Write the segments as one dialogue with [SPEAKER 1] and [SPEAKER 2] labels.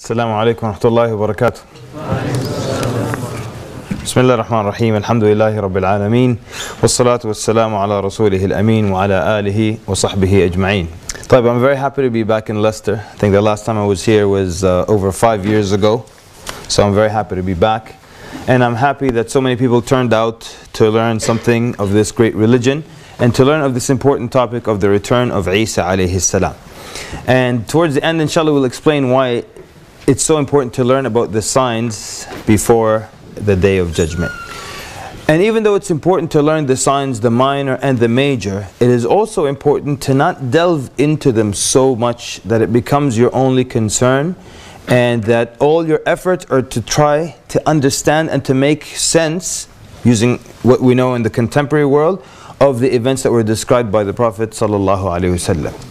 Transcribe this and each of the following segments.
[SPEAKER 1] السلام عليكم ورحمة الله وبركاته. بسم الله الرحمن الرحيم. الحمد لله رب العالمين والصلاة والسلام على رسوله الأمين وعلى آله وصحبه أجمعين. طيب, I'm very happy to be back in Leicester. I think the last time I was here was over 5 years ago. So I'm very happy to be back. And I'm happy that so many people turned out to learn something of this great religion and to learn of this important topic of the return of Isa alayhi salam. And towards the end, inshallah, we'll explain why it's so important to learn about the signs before the Day of Judgment. And even though it's important to learn the signs, the minor and the major, it is also important to not delve into them so much that it becomes your only concern, and that all your efforts are to try to understand and to make sense, using what we know in the contemporary world, of the events that were described by the Prophet ﷺ.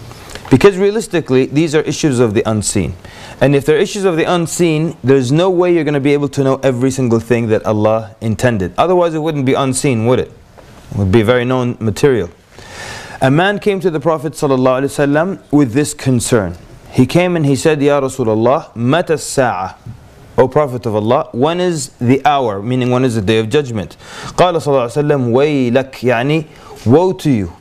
[SPEAKER 1] Because realistically, these are issues of the unseen. And if they're issues of the unseen, there's no way you're going to be able to know every single thing that Allah intended. Otherwise it wouldn't be unseen, would it? It would be very known material. A man came to the Prophet ﷺ with this concern. He came and he said, Ya Rasulullah, mata as-sa'a? O Prophet of Allah, when is the hour? Meaning, when is the Day of Judgment? قال صلى الله عليه وسلم ويلك, يعني woe to you.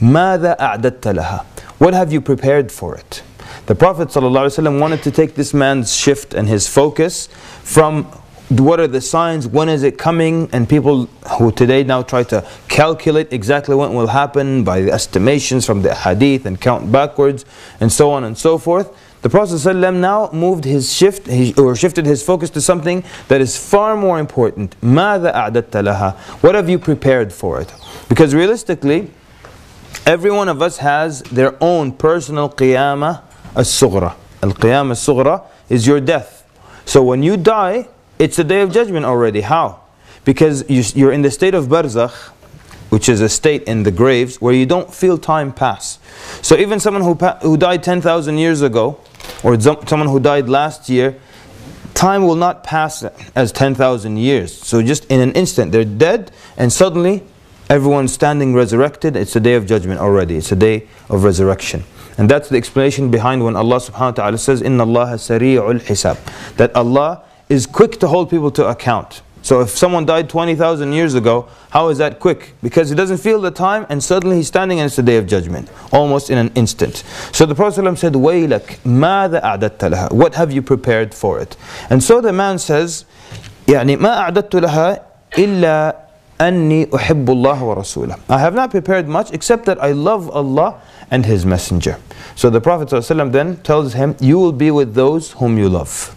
[SPEAKER 1] ماذا أعددت لها? What have you prepared for it? The Prophet ﷺ wanted to take this man's shift and his focus from what are the signs, when is it coming, and people who today now try to calculate exactly when it will happen by the estimations from the hadith and count backwards and so on and so forth. The Prophet ﷺ now moved his shifted his focus to something that is far more important. ماذا أعددت لها? What have you prepared for it? Because realistically, every one of us has their own personal qiyamah as-sughra. Al-qiyamah as-sughra is your death. So when you die, it's the Day of Judgment already. How? Because you're in the state of barzakh, which is a state in the graves where you don't feel time pass. So even someone who died 10,000 years ago, or someone who died last year, time will not pass as 10,000 years. So just in an instant, they're dead, and suddenly everyone's standing resurrected. It's the Day of Judgment already. It's a day of resurrection. And that's the explanation behind when Allah subhanahu wa ta'ala says, Inna Allah sari'ul hisab, that Allah is quick to hold people to account. So if someone died 20,000 years ago, how is that quick? Because he doesn't feel the time, and suddenly he's standing and it's the Day of Judgment, almost in an instant. So the Prophet ﷺ said, وَيْلَكْ مَاذَا أَعْدَدْتَ لَهَا? What have you prepared for it? And so the man says, يعني ما أعددت لها إلا أني أحب الله ورسوله. I have not prepared much except that I love Allah and His Messenger. So the Prophet ﷺ then tells him, you will be with those whom you love.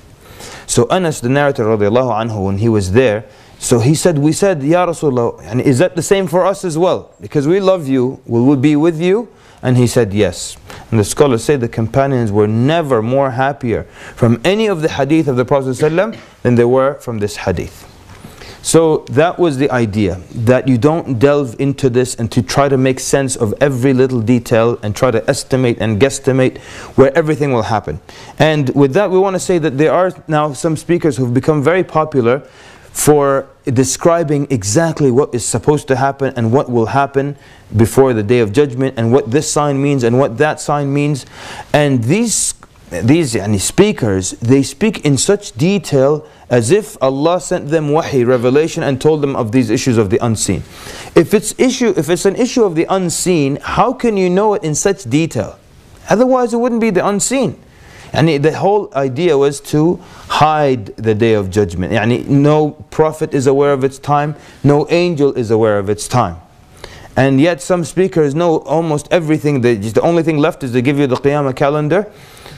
[SPEAKER 1] So Anas, the narrator radiallahu anhu, when he was there, so he said, we said, Ya Rasulullah, and is that the same for us as well? Because we love you, will we be with you? And he said, yes. And the scholars say the companions were never more happier from any of the hadith of the Prophet ﷺ than they were from this hadith. So that was the idea, that you don't delve into this and to try to make sense of every little detail and try to estimate and guesstimate where everything will happen. And with that, we want to say that there are now some speakers who've become very popular for describing exactly what is supposed to happen and what will happen before the Day of Judgment, and what this sign means and what that sign means. And these speakers, they speak in such detail as if Allah sent them wahi, revelation, and told them of these issues of the unseen. If it's an issue of the unseen, how can you know it in such detail? Otherwise it wouldn't be the unseen. And the whole idea was to hide the Day of Judgment. No prophet is aware of its time, no angel is aware of its time. And yet some speakers know almost everything. The only thing left is to give you the Qiyamah calendar,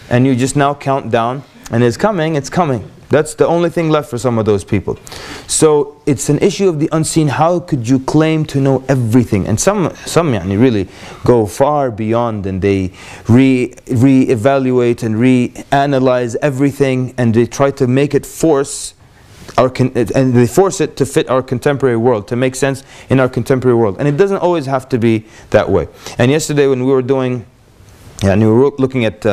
[SPEAKER 1] and you just now count down, and it's coming, it's coming. That's the only thing left for some of those people. So it's an issue of the unseen. How could you claim to know everything? And some really go far beyond, and they re-evaluate and re-analyze everything, and they try to make it force it to fit our contemporary world, to make sense in our contemporary world. And it doesn't always have to be that way. And yesterday when we were doing and we were looking at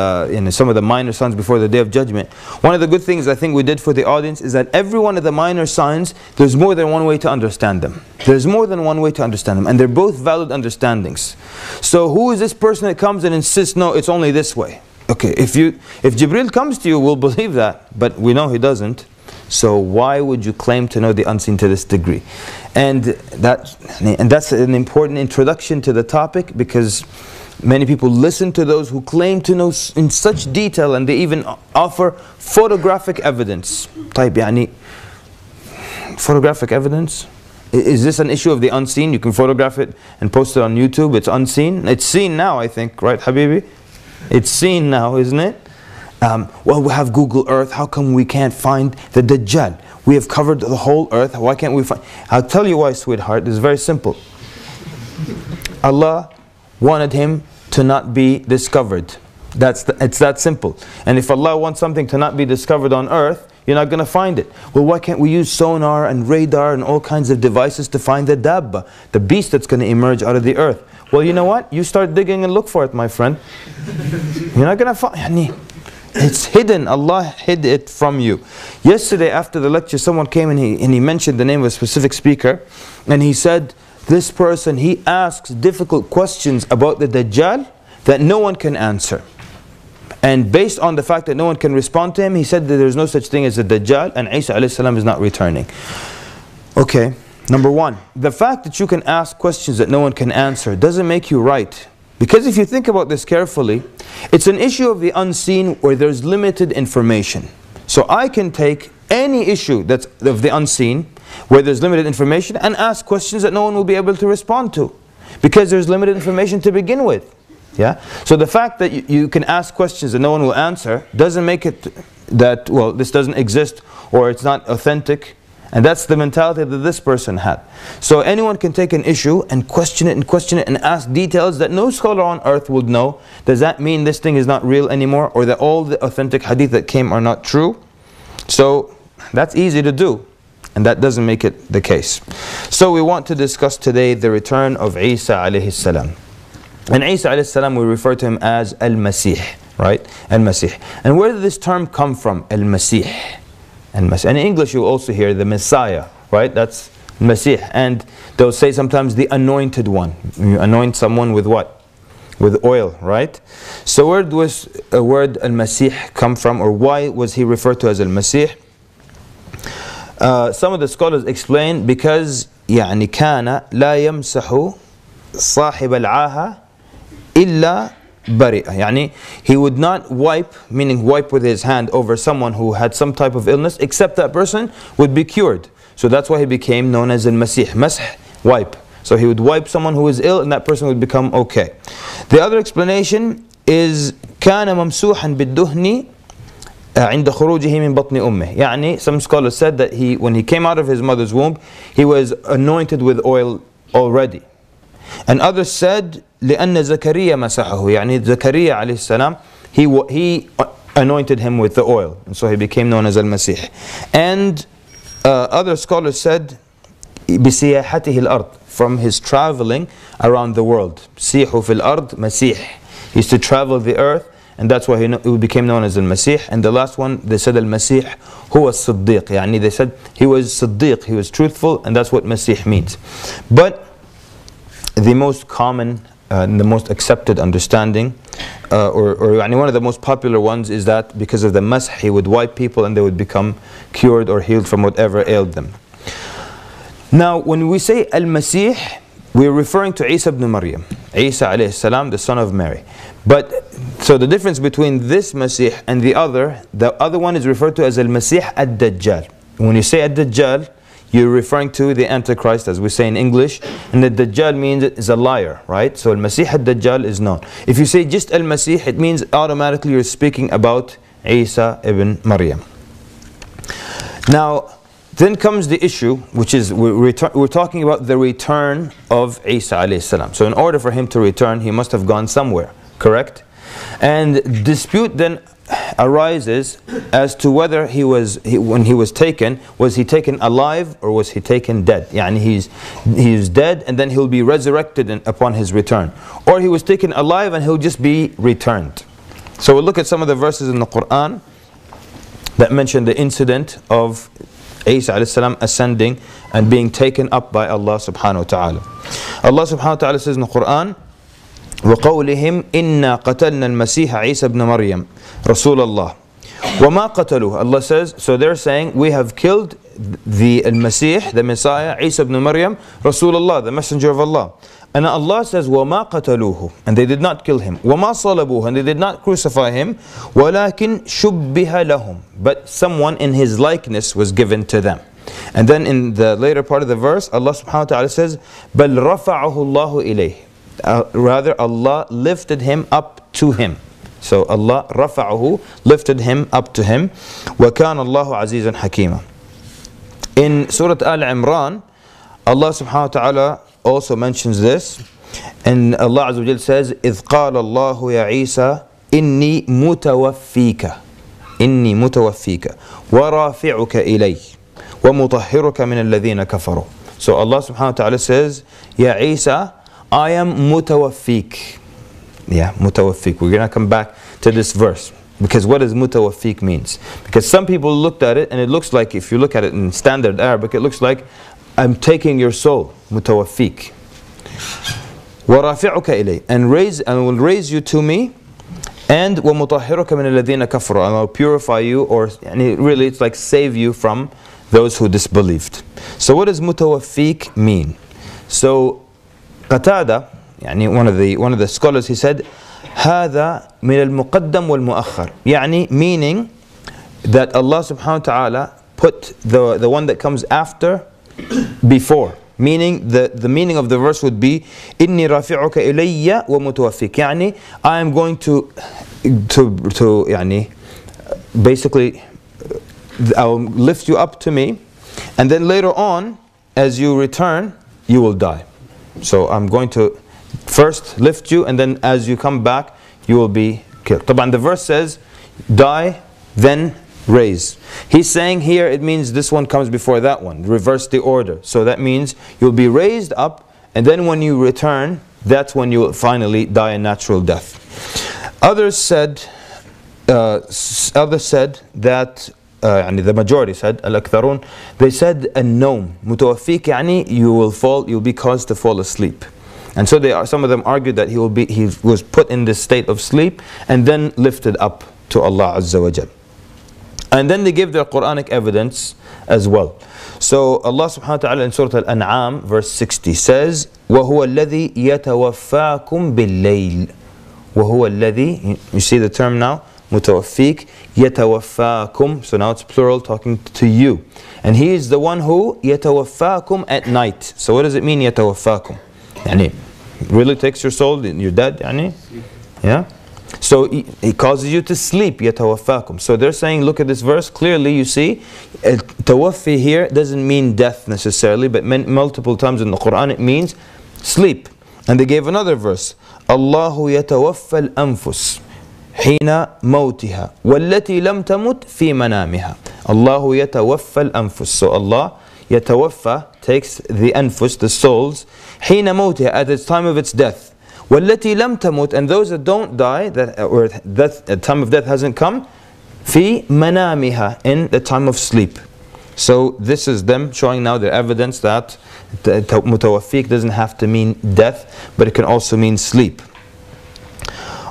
[SPEAKER 1] some of the minor signs before the Day of Judgment, one of the good things I think we did for the audience is that every one of the minor signs, there's more than one way to understand them. There's more than one way to understand them, and they're both valid understandings. So who is this person that comes and insists, no, it's only this way? Okay, if Jibreel comes to you, we'll believe that, but we know he doesn't. So why would you claim to know the unseen to this degree? And that's an important introduction to the topic, because many people listen to those who claim to know in such detail, and they even offer photographic evidence. طيب يعني photographic evidence? Is this an issue of the unseen? You can photograph it and post it on YouTube. It's unseen. It's seen now, I think, right, Habibi? It's seen now, isn't it? Well, we have Google Earth. How come we can't find the Dajjal? We have covered the whole earth. Why can't we find? I'll tell you why, sweetheart. It's very simple. Allah wanted him to not be discovered. It's that simple. And if Allah wants something to not be discovered on earth, you're not going to find it. Well, why can't we use sonar and radar and all kinds of devices to find the dabba, the beast that's going to emerge out of the earth? Well, you know what? You start digging and look for it, my friend. You're not going to find. It's hidden. Allah hid it from you. Yesterday after the lecture, someone came and he mentioned the name of a specific speaker, and he said, this person, he asks difficult questions about the Dajjal that no one can answer. And based on the fact that no one can respond to him, he said that there's no such thing as a Dajjal, and Isa alayhi salam is not returning. Okay, number one, the fact that you can ask questions that no one can answer doesn't make you right. Because if you think about this carefully, it's an issue of the unseen where there's limited information. So I can take any issue that's of the unseen, where there's limited information, and ask questions that no one will be able to respond to, because there's limited information to begin with. Yeah. So the fact that you can ask questions that no one will answer doesn't make it that, well, this doesn't exist or it's not authentic. And that's the mentality that this person had. So anyone can take an issue and question it and ask details that no scholar on earth would know. Does that mean this thing is not real anymore, or that all the authentic hadith that came are not true? So that's easy to do, and that doesn't make it the case. So we want to discuss today the return of Isa alayhi salam. And Isa alayhi salam, we refer to him as Al-Masih, right? Al-Masih. And where did this term come from? Al-Masih. And in English you also hear the Messiah, right? That's Masih. And they'll say sometimes the anointed one. You anoint someone with what? With oil, right? So where was a word Al-Masih come from, or why was he referred to as Al-Masih? Some of the scholars explain because يعني كان لا يمسح صاحب العاهة إلا برئة. يعني he would not wipe, meaning wipe with his hand over someone who had some type of illness, except that person would be cured. So that's why he became known as Al-Masih. Masih, wipe. So he would wipe someone who is ill, and that person would become okay. The other explanation is كان ممسوحا بالدهن عند خروجه من بطن أمه. يعني some scholars said that when he came out of his mother's womb, he was anointed with oil already. And others said لأن زكريا مسحه. يعني Zakaria عليه السلام, he anointed him with the oil, and so he became known as Al-Masih. And other scholars said بسياحته الأرض, from his traveling around the world. سيحوا في الأرض مسيح. He used to travel the earth, and that's why he became known as Al-Masih. And the last one, they said Al-Masih huwa Siddiq. يعني they said he was Siddiq, he was truthful, and that's what Masih means. But the most common the most accepted understanding, or one of the most popular ones, is that because of the masah, he would wipe people and they would become cured or healed from whatever ailed them. Now, when we say Al-Masih, we're referring to Isa ibn Maryam, Isa alayhi salam, the son of Mary. But so the difference between this Masih and the other one is referred to as Al-Masih ad-Dajjal. When you say ad-Dajjal, you're referring to the Antichrist, as we say in English, and the Dajjal means is a liar, right? So Al-Masih ad-Dajjal is known. If you say just Al-Masih, it means automatically you're speaking about Isa ibn Maryam. Now, then comes the issue, which is we're talking about the return of Isa alayhi salam. So in order for him to return, he must have gone somewhere, correct? And dispute then arises as to whether when he was taken, was he taken alive or was he taken dead? Yani he's dead and then he'll be resurrected upon his return, or he was taken alive and he'll just be returned. So we'll look at some of the verses in the Quran that mention the incident of Isa alayhi salam ascending and being taken up by Allah subhanahu wa ta'ala. Allah subhanahu wa ta'ala says in the Quran, وقولهم إنا قتلنا المسيح عيسى ابن مريم رسول الله وما قتلوه. Allah says, so they're saying we have killed the Al-Masih, the Messiah, Isa ibn Maryam, Rasulullah, the messenger of Allah. And Allah says, وَمَا قَتَلُوهُ, and they did not kill him. وَمَا صَلَبُوهُ, and they did not crucify him. وَلَكِنْ شُبِّهَ لَهُم, but someone in his likeness was given to them. And then in the later part of the verse, Allah subhanahu wa ta'ala says, بَلْ رَفَعَهُ اللَّهُ إِلَيْهِ, rather Allah lifted him up to him. So Allah رَفَعَهُ, lifted him up to him. وَكَانَ اللَّهُ عَزِيزًا حَكِيمًا. In Surah Al-Imran, Allah subhanahu wa ta'ala also mentions this, and Allah Azza wa Jal says, إِذْ قَالَ اللَّهُ يَا عِيسَى إِنِّي مُتَوَفِّيكَ إِنِّي مُتَوَفِّيكَ وَرَافِعُكَ إِلَيَّ وَمُطَهِّرُكَ مِنَ الَّذِينَ كَفَرُوا. So Allah subhanahu wa ta'ala says, Ya Isa, I am mutawaffik. Yeah, mutawaffik. We're going to come back to this verse, because what does mutawaffik means? Because some people looked at it and it looks like, if you look at it in standard Arabic, it looks like I'm taking your soul, mutawaffik. وَرَافِعُكَ إِلَيْهِ, and I will raise you to me, and وَمُطَهِّرُكَ مِنَ الَّذِينَ كَفَرُوا, and I'll purify you, or really it's like save you from those who disbelieved. So what does mutawaffik mean? So Qatada, one of the scholars, he said, هذا من المقدم والمؤخر, meaning that Allah subhanahu wa ta'ala put the one that comes after before, meaning the meaning of the verse would be إني رافعك إلي ومتوفيك, I am going to basically I'll lift you up to me, and then later on as you return you will die. So I'm going to first lift you, and then as you come back you will be killed. The verse says die then raise. He's saying here it means this one comes before that one, reverse the order. So that means you'll be raised up, and then when you return, that's when you will finally die a natural death. Others said that the majority said, al-aktharun, they said an-nawm, mutawaffik, you will fall, you'll be caused to fall asleep. And so some of them argued that he was put in this state of sleep and then lifted up to Allah Azza wa Jal. And then they give their Quranic evidence as well. So Allah subhanahu wa ta'ala in Surah Al-An'am verse 60 says, وَهُوَ الَّذِي يَتَوَفَّاكُمْ بِاللَّيْلِ. وَهُوَ الَّذِي, you see the term now, mutawaffik, يَتَوَفَّاكُمْ, so now it's plural, talking to you. And He is the one who يَتَوَفَّاكُمْ at night. So what does it mean, يَتَوَفَّاكُم? Really takes your soul, you're dead, yeah? So he causes you to sleep, يَتَوَفَّاكُمْ. So they're saying, look at this verse, clearly you see, tawaffi here doesn't mean death necessarily, but multiple times in the Quran it means sleep. And they gave another verse, Allahu yatawaffa al-anfus hina mawtiha wallati lam tamut fi manamiha. Allahu yatawaffa al-anfus. So Allah yatawaffa takes the anfus, the souls, hina mawtiha, at its time of its death. وَالَّتِي لَمْ تَمُتْ, and those that don't die, or the time of death hasn't come, فِي مَنَامِهَا, in the time of sleep. So this is them showing now their evidence that mutawaffik doesn't have to mean death, but it can also mean sleep.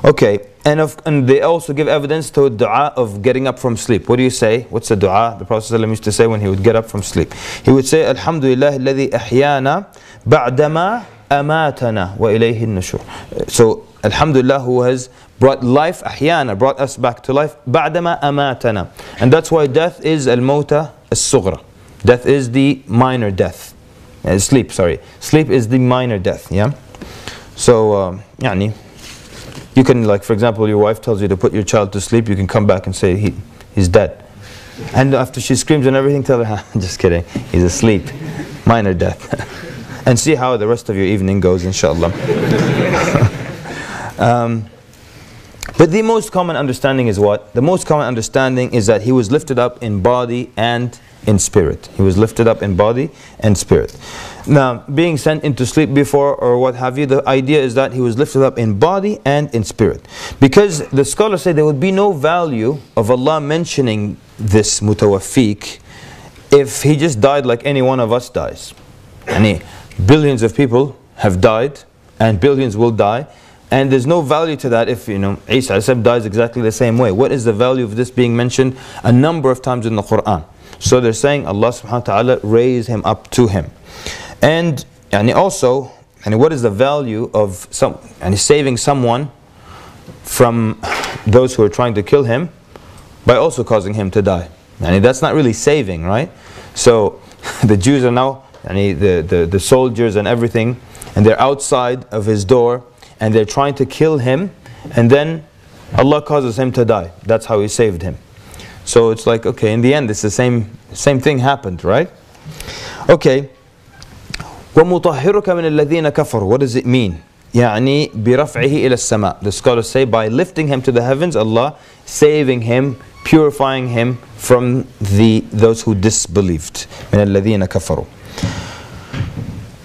[SPEAKER 1] Okay, and they also give evidence to dua of getting up from sleep. What do you say? What's the dua the Prophet ﷺ used to say when he would get up from sleep? He would say, Alhamdulillah alladhi ahyana ba'dama amatana wa ilayhi an-nushur. So Alhamdulillah, who has brought life, ahyana, brought us back to life, ba'dama amatana. And that's why death is al-mawta as-sughra. Death is the minor death. Sleep is the minor death, yeah? So, you can, like for example, your wife tells you to put your child to sleep, you can come back and say, he's dead. And after she screams and everything, tell her, just kidding, he's asleep. Minor death. And see how the rest of your evening goes, inshallah. But the most common understanding is what? The most common understanding is that he was lifted up in body and in spirit. He was lifted up in body and spirit. Now, being sent into sleep before or what have you, the idea is that he was lifted up in body and in spirit. Because the scholars say there would be no value of Allah mentioning this mutawaffik if he just died like any one of us dies. Billions of people have died and billions will die. And there's no value to that if, Isa ﷺ dies exactly the same way. What is the value of this being mentioned a number of times in the Quran? So they're saying Allah subhanahu wa ta'ala raised him up to him. And also, what is the value of saving someone from those who are trying to kill him by also causing him to die? That's not really saving, right? So the Jews are now, the soldiers and everything, and they're outside of his door, and they're trying to kill him, and then Allah causes him to die. That's how He saved him. So it's like, okay, in the end, it's the same thing happened, right? Okay. وَمُطَهِّرُكَ مِنَ الَّذِينَ كَفَرُوا. What does it mean? بِرَفْعِهِ إِلَى السَّمَاءِ. The scholars say, by lifting him to the heavens, Allah saving him, purifying him from those who disbelieved. مِنَ الَّذِينَ كَفَرُوا.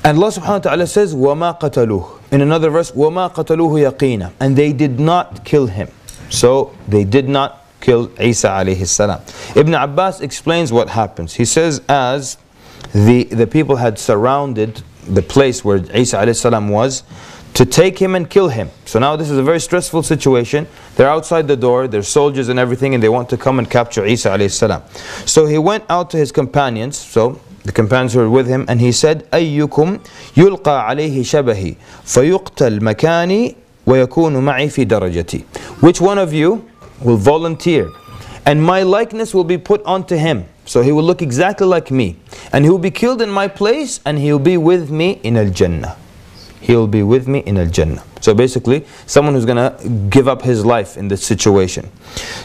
[SPEAKER 1] And Allah subhanahu wa ta'ala says, وَمَا قَتَلُوهُ. In another verse, وَمَا قَتَلُوهُ يَقِينًا. And they did not kill him. So they did not kill Isa alayhi salam. Ibn Abbas explains what happens. He says, as the people had surrounded the place where Isa alayhi salam was to take him and kill him. So now this is a very stressful situation. They're outside the door, there's soldiers and everything, and they want to come and capture Isa alayhi salam. So he went out to his companions, so the companions who were with him, and he said, أَيُّكُمْ يُلْقَى عَلَيْهِ شَبَهِ فَيُقْتَلْ مَكَانِي وَيَكُونُ مَعِي فِي دَرَجَتِي. Which one of you will volunteer, and my likeness will be put onto him, so he will look exactly like me, and he will be killed in my place, and he will be with me in al-Jannah. He will be with me in al-Jannah. So basically, someone who's going to give up his life in this situation.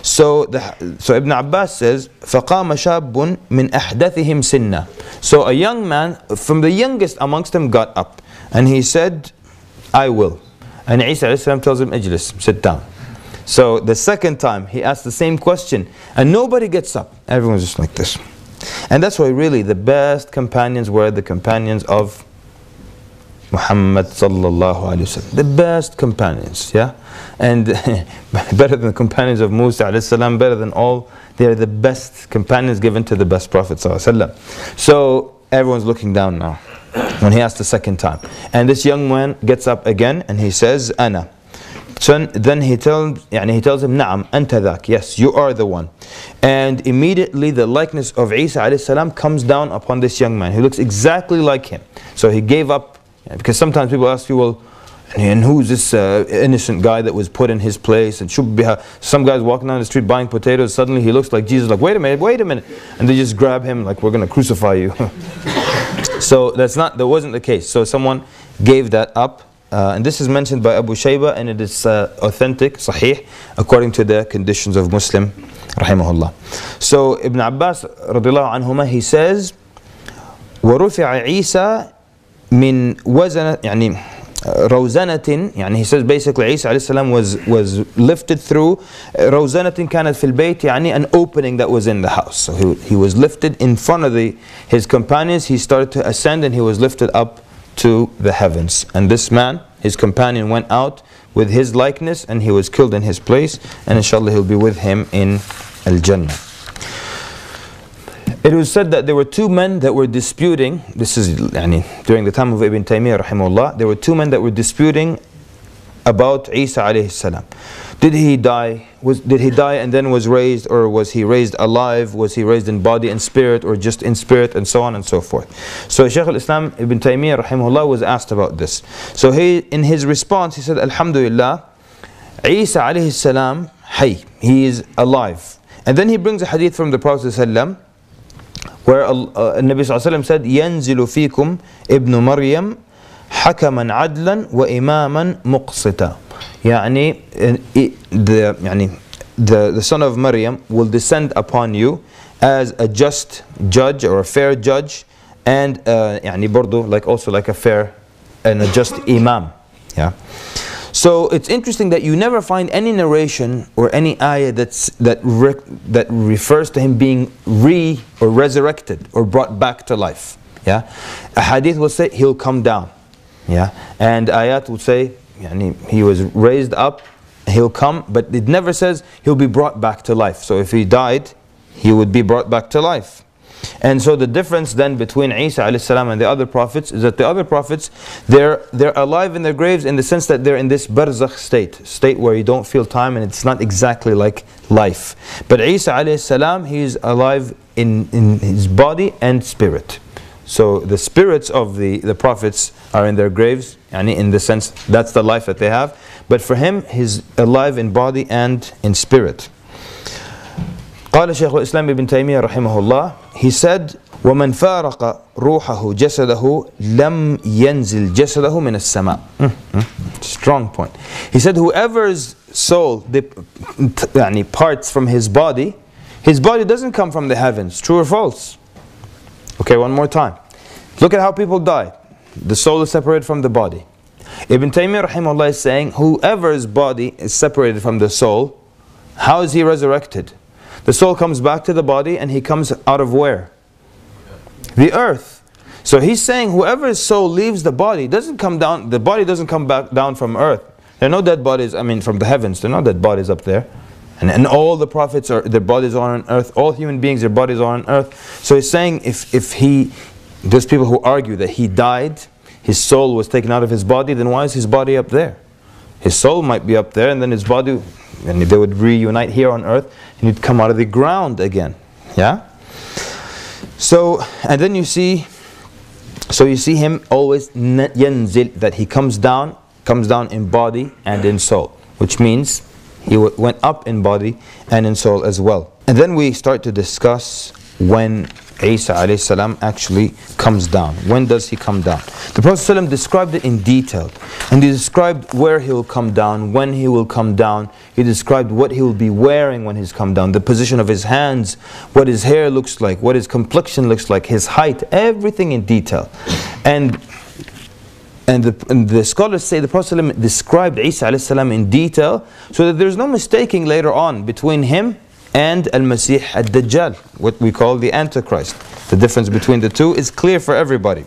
[SPEAKER 1] So Ibn Abbas says, فَقَامَ شَابٌ مِنْ أَحْدَثِهِمْ سِنًّا. So a young man from the youngest amongst them got up, and he said, I will. And Isa alayhi salam tells him, Ijlis, sit down. So the second time he asked the same question, and nobody gets up. Everyone's just like this. And that's why really the best companions were the companions of Muhammad sallallahu alayhi wasallam. The best companions, yeah? And better than the companions of Musa alayhi salam, better than all, they're the best companions given to the best Prophet sallallahu alayhi wasallam. So everyone's looking down now when he asked the second time. And this young man gets up again and he says, Ana. So then he tells him, Na'am, anta dhak, yes, you are the one. And immediately the likeness of Isa alayhi salam comes down upon this young man who looks exactly like him. So he gave up, because sometimes people ask you, well, and who's this innocent guy that was put in his place? And some guy's walking down the street buying potatoes, suddenly he looks like Jesus, like, wait a minute. And they just grab him like, we're going to crucify you. So that wasn't the case. So someone gave that up. And this is mentioned by Abu Shayba, and it is authentic, sahih, according to the conditions of Muslim, rahimahullah. So Ibn Abbas, radiallahu anhuma, he says, وَرُفِعَ عِيسَى مِنْ وَزَنَةٍ روزنة, he says basically Isa alayhi salam was lifted through روزنة كانت في البيت, an opening that was in the house. So he was lifted in front of his companions. He started to ascend, and he was lifted up to the heavens. And this man, his companion, went out with his likeness, and he was killed in his place, and inshallah he'll be with him in al-Jannah. It was said that there were two men that were disputing. This is during the time of Ibn Taymiyyah rahimahullah. There were two men that were disputing about Isa alayhi salam. Did he die? Did he die and then was raised, or was he raised alive? Was he raised in body and spirit, or just in spirit, and so on and so forth? So Sheikh al-Islam Ibn Taymiyyah rahimahullah was asked about this. So in his response he said, Alhamdulillah, Isa alayhi salam hayy, he is alive. And then he brings a hadith from the Prophet sallallahu where Nabi sallallahu said, ينزل فيكم ابن مريم حكما عدلا وإماما مقسطا. The son of Maryam will descend upon you as a just judge, or a fair judge, and also like a fair and a just imam. Yeah. So it's interesting that you never find any narration or any ayah that refers to him being resurrected or brought back to life. Yeah, a hadith will say he'll come down. Yeah, and ayat would say he was raised up, he'll come, but it never says he'll be brought back to life. So if he died, he would be brought back to life. And so the difference then between Isa alayhi salam and the other prophets is that the other prophets, they're alive in their graves in the sense that they're in this barzakh state where you don't feel time and it's not exactly like life. But Isa alayhi salam, he's alive in his body and spirit. So the spirits of the prophets are in their graves, and in the sense that's the life that they have. But for him, he's alive in body and in spirit. قال شيخ الإسلام ابن تيمية رحمه الله, he said, ومن فارق روحه جسده لم ينزل جسده من السماء. Strong point. He said, whoever's soul parts from his body doesn't come from the heavens. True or false? Okay, one more time. Look at how people die. The soul is separated from the body. Ibn Taymiyyah rahimahullah is saying, whoever's body is separated from the soul, how is he resurrected? The soul comes back to the body and he comes out of where? The earth. So he's saying whoever's soul leaves the body doesn't come down, the body doesn't come back down from earth. There are no dead bodies, from the heavens, there are no dead bodies up there. And all the prophets, their bodies are on earth. All human beings, their bodies are on earth. So he's saying there's people who argue that he died, his soul was taken out of his body, then why is his body up there? His soul might be up there and then his body, and they would reunite here on earth and he'd come out of the ground again. Yeah? So, and then you see him always yanzil, that he comes down in body and in soul, which means he went up in body and in soul as well. And then we start to discuss when Isa alayhi salam actually comes down. When does he come down? The Prophet ﷺ described it in detail. And he described where he will come down, when he will come down. He described what he will be wearing when he's come down, the position of his hands, what his hair looks like, what his complexion looks like, his height, everything in detail. And the scholars say the Prophet ﷺ described Isa alayhi salam in detail so that there's no mistaking later on between him and Al-Masih Ad-Dajjal, what we call the Antichrist. The difference between the two is clear for everybody.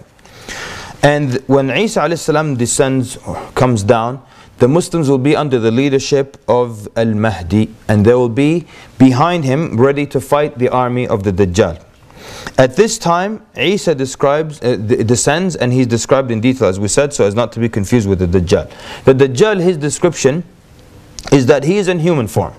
[SPEAKER 1] And when Isa alayhi salam descends or comes down, the Muslims will be under the leadership of Al-Mahdi, and they will be behind him ready to fight the army of the Dajjal. At this time, Isa descends, and he's described in detail, as we said, so as not to be confused with the Dajjal. The Dajjal, his description is that he is in human form.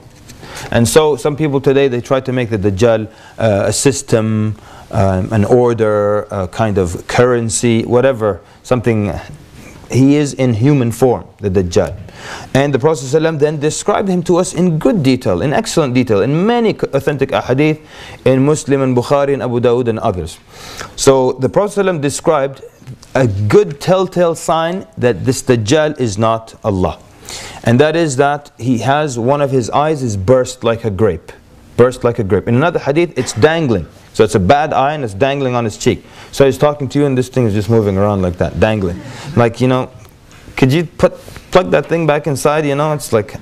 [SPEAKER 1] And so some people today, they try to make the Dajjal a system, an order, a kind of currency, whatever, something. He is in human form, the Dajjal. And the Prophet ﷺ then described him to us in good detail, in excellent detail, in many authentic ahadith, in Muslim and Bukhari and Abu Dawud and others. So the Prophet ﷺ described a good telltale sign that this Dajjal is not Allah. And that is that he has one of his eyes is burst like a grape. Burst like a grape. In another hadith, it's dangling. So it's a bad eye and it's dangling on his cheek. So he's talking to you and this thing is just moving around like that, dangling. Like, could you plug that thing back inside? It's like,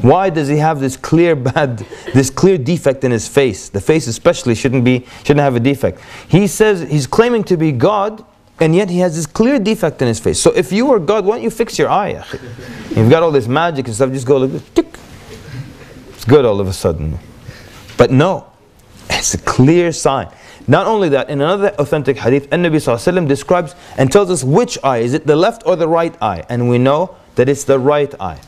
[SPEAKER 1] why does he have this clear defect in his face? The face especially shouldn't have a defect. He says he's claiming to be God, and yet he has this clear defect in his face. So if you were God, why don't you fix your eye? You've got all this magic and stuff, just go like this, tick. It's good all of a sudden. But no, it's a clear sign. Not only that, in another authentic hadith, An-Nabi ﷺ describes and tells us which eye. Is it the left or the right eye? And we know that it's the right eye.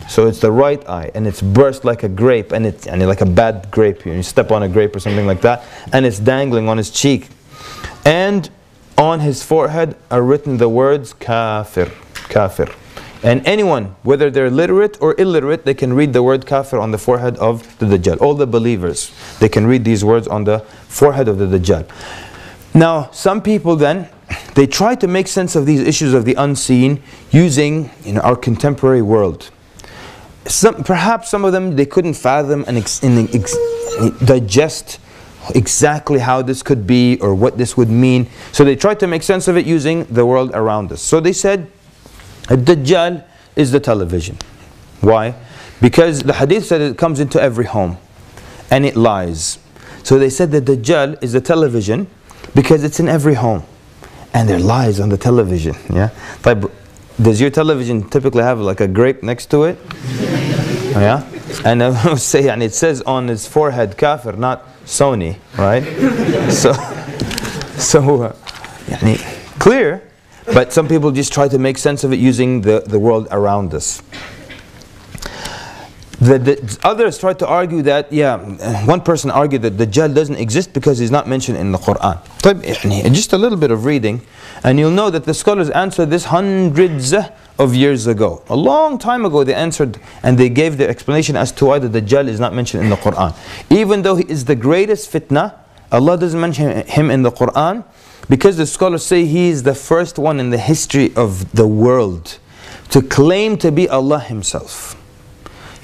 [SPEAKER 1] So it's the right eye, and it's burst like a grape, and it's like a bad grape. You step on a grape or something like that, and it's dangling on his cheek. And on his forehead are written the words kafir, kafir. And anyone, whether they're literate or illiterate, they can read the word kafir on the forehead of the Dajjal. All the believers, they can read these words on the forehead of the Dajjal. Now, some people then, they try to make sense of these issues of the unseen using our contemporary world. Perhaps some of them, they couldn't fathom and digest exactly how this could be or what this would mean. So they tried to make sense of it using the world around us. So they said, Ad-Dajjal is the television. Why? Because the hadith said it comes into every home and it lies. So they said that Dajjal is the television because it's in every home and there lies on the television. Yeah. Does your television typically have like a grape next to it? Yeah. And I would say, and it says on his forehead kafir, not Sony, right? So, يعني, clear, but some people just try to make sense of it using the world around us. The others try to argue that, one person argued that Dajjal doesn't exist because he's not mentioned in the Quran. Just a little bit of reading, and you'll know that the scholars answered this hundreds of years ago. A long time ago they answered, and they gave their explanation as to why the Dajjal is not mentioned in the Quran. Even though he is the greatest fitna, Allah doesn't mention him in the Quran, because the scholars say he is the first one in the history of the world to claim to be Allah himself.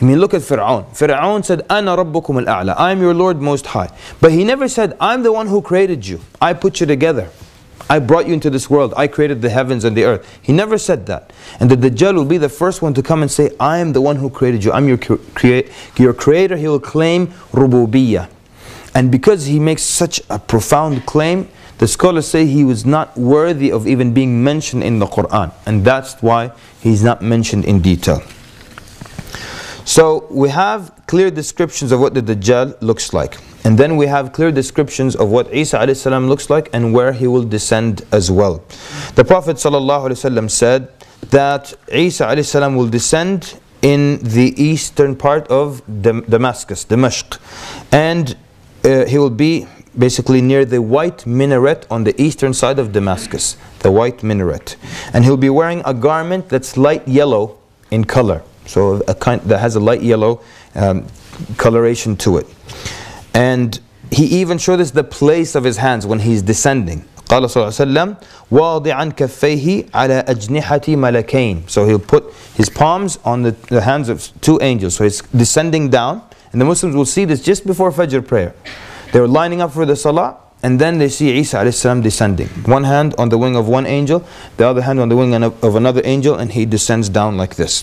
[SPEAKER 1] I mean, look at Fir'aun. Fir'aun said, "Ana rabbukum al-a'la." I am your Lord most high. But he never said, "I'm the one who created you. I put you together. I brought you into this world. I created the heavens and the earth." He never said that. And the Dajjal will be the first one to come and say, "I am the one who created you. I'm your creator." He will claim rububiyyah. And because he makes such a profound claim, the scholars say he was not worthy of even being mentioned in the Quran. And that's why he's not mentioned in detail. So we have clear descriptions of what the Dajjal looks like. And then we have clear descriptions of what Isa a.s. looks like and where he will descend as well. The Prophet ﷺ said that Isa a.s. will descend in the eastern part of Damascus, Dimashq. And he will be basically near the white minaret on the eastern side of Damascus. The white minaret. And he'll be wearing a garment that's light yellow in color. So a kind that has a light yellow coloration to it. And he even showed us the place of his hands when he's descending. قال صلى الله عليه وسلم واضعا كفيه على أجنحة ملكين. So he'll put his palms on the hands of two angels. So he's descending down. And the Muslims will see this just before Fajr prayer. They're lining up for the Salah, and then they see Isa a.s. descending. One hand on the wing of one angel, the other hand on the wing of another angel, and he descends down like this.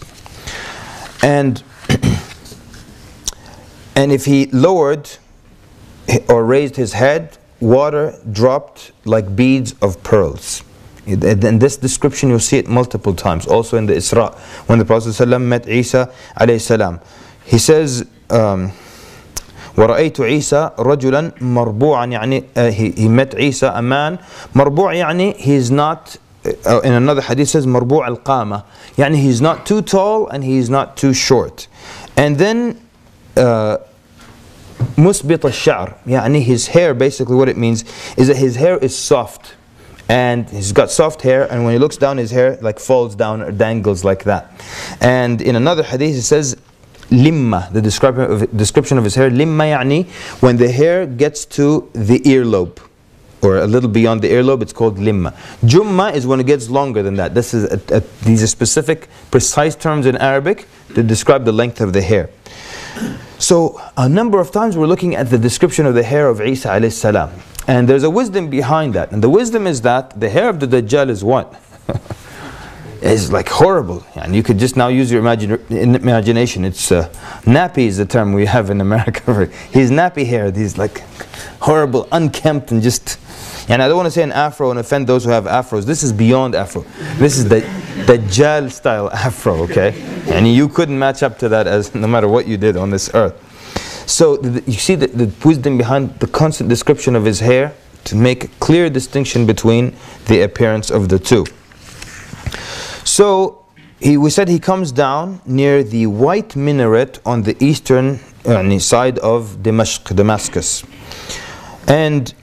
[SPEAKER 1] And if he lowered or raised his head, water dropped like beads of pearls. In this description you'll see it multiple times. Also in the Isra, when the Prophet ﷺ met Isa alayhi salam, he says, وَرَأَيْتُ عِيسَى رَجُلًا مَرْبُوعًا. يعني he met Isa, a man. مربوع يعني he's not, in another hadith says مربوع القامة, يعني he's not too tall and he's not too short. And then مسبط الشعر, يعني his hair, basically what it means is that his hair is soft. And he's got soft hair, and when he looks down his hair like falls down or dangles like that. And in another hadith it says limma, the description of his hair. Limma يعني when the hair gets to the earlobe, or a little beyond the earlobe, it's called limma. Jumma is when it gets longer than that. This is these are specific, precise terms in Arabic that describe the length of the hair. So a number of times we're looking at the description of the hair of Isa alayhi salam, and there's a wisdom behind that. And the wisdom is that the hair of the Dajjal is what? It's like horrible. And you could just now use your imagination. It's nappy is the term we have in America. He's nappy hair. He's like horrible, unkempt, and just. And I don't want to say an afro and offend those who have afros. This is beyond afro. This is the Dajjal style afro, okay? And you couldn't match up to that as no matter what you did on this earth. So you see the wisdom behind the constant description of his hair to make a clear distinction between the appearance of the two. So we said he comes down near the white minaret on the eastern side of Damascus. And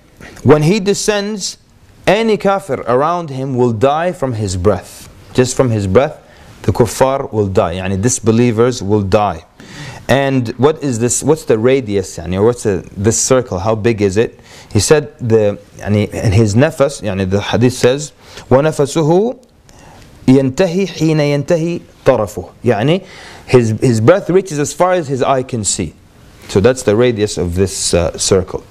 [SPEAKER 1] when he descends, any kafir around him will die from his breath. Just from his breath, the kuffar will die. Yani disbelievers will die. And what is this? What's the radius? Or what's this circle? How big is it? He said and his nafas. The hadith says, وَنَفَسُهُ يَنْتَهِي حِينَ يَنْتَهِي طَرَفُهُ. يعني his breath reaches as far as his eye can see. So that's the radius of this circle.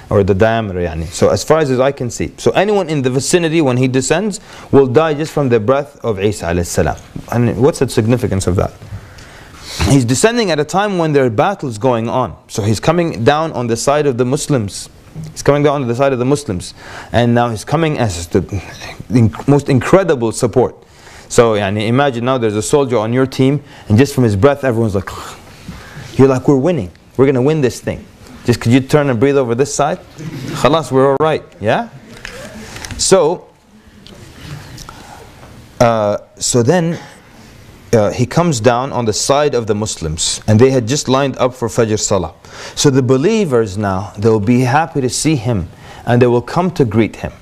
[SPEAKER 1] Or the diameter. So as far as his eye can see. So anyone in the vicinity when he descends will die just from the breath of Isa alayhi salam. And what's the significance of that? He's descending at a time when there are battles going on. So he's coming down on the side of the Muslims. He's coming down on the side of the Muslims. And now he's coming as the most incredible support. So imagine now there's a soldier on your team, and just from his breath everyone's like, you're like, we're winning. We're going to win this thing. Just could you turn and breathe over this side? Khalas, we're alright. Yeah? So then he comes down on the side of the Muslims, and they had just lined up for Fajr Salah. So the believers now, they will be happy to see him, and they will come to greet him.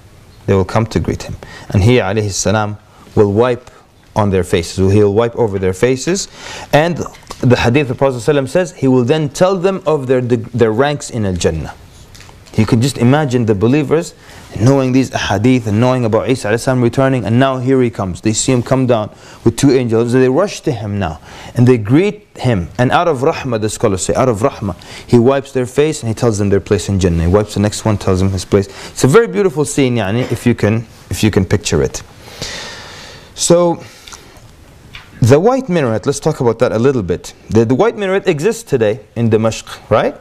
[SPEAKER 1] They will come to greet him. And he, alayhi salam, will wipe on their faces. So he'll wipe over their faces. And the hadith of the Prophet ﷺ says, he will then tell them of their ranks in Al-Jannah. You can just imagine the believers knowing these hadith and knowing about Isa alayhi salam returning, and now here he comes. They see him come down with two angels. They rush to him now and they greet him, and out of rahmah, the scholars say, out of rahmah, he wipes their face and he tells them their place in Jannah. He wipes the next one, tells them his place. It's a very beautiful scene, yani, if you can picture it. So the white minaret, let's talk about that a little bit. The white minaret exists today in Damascus, right?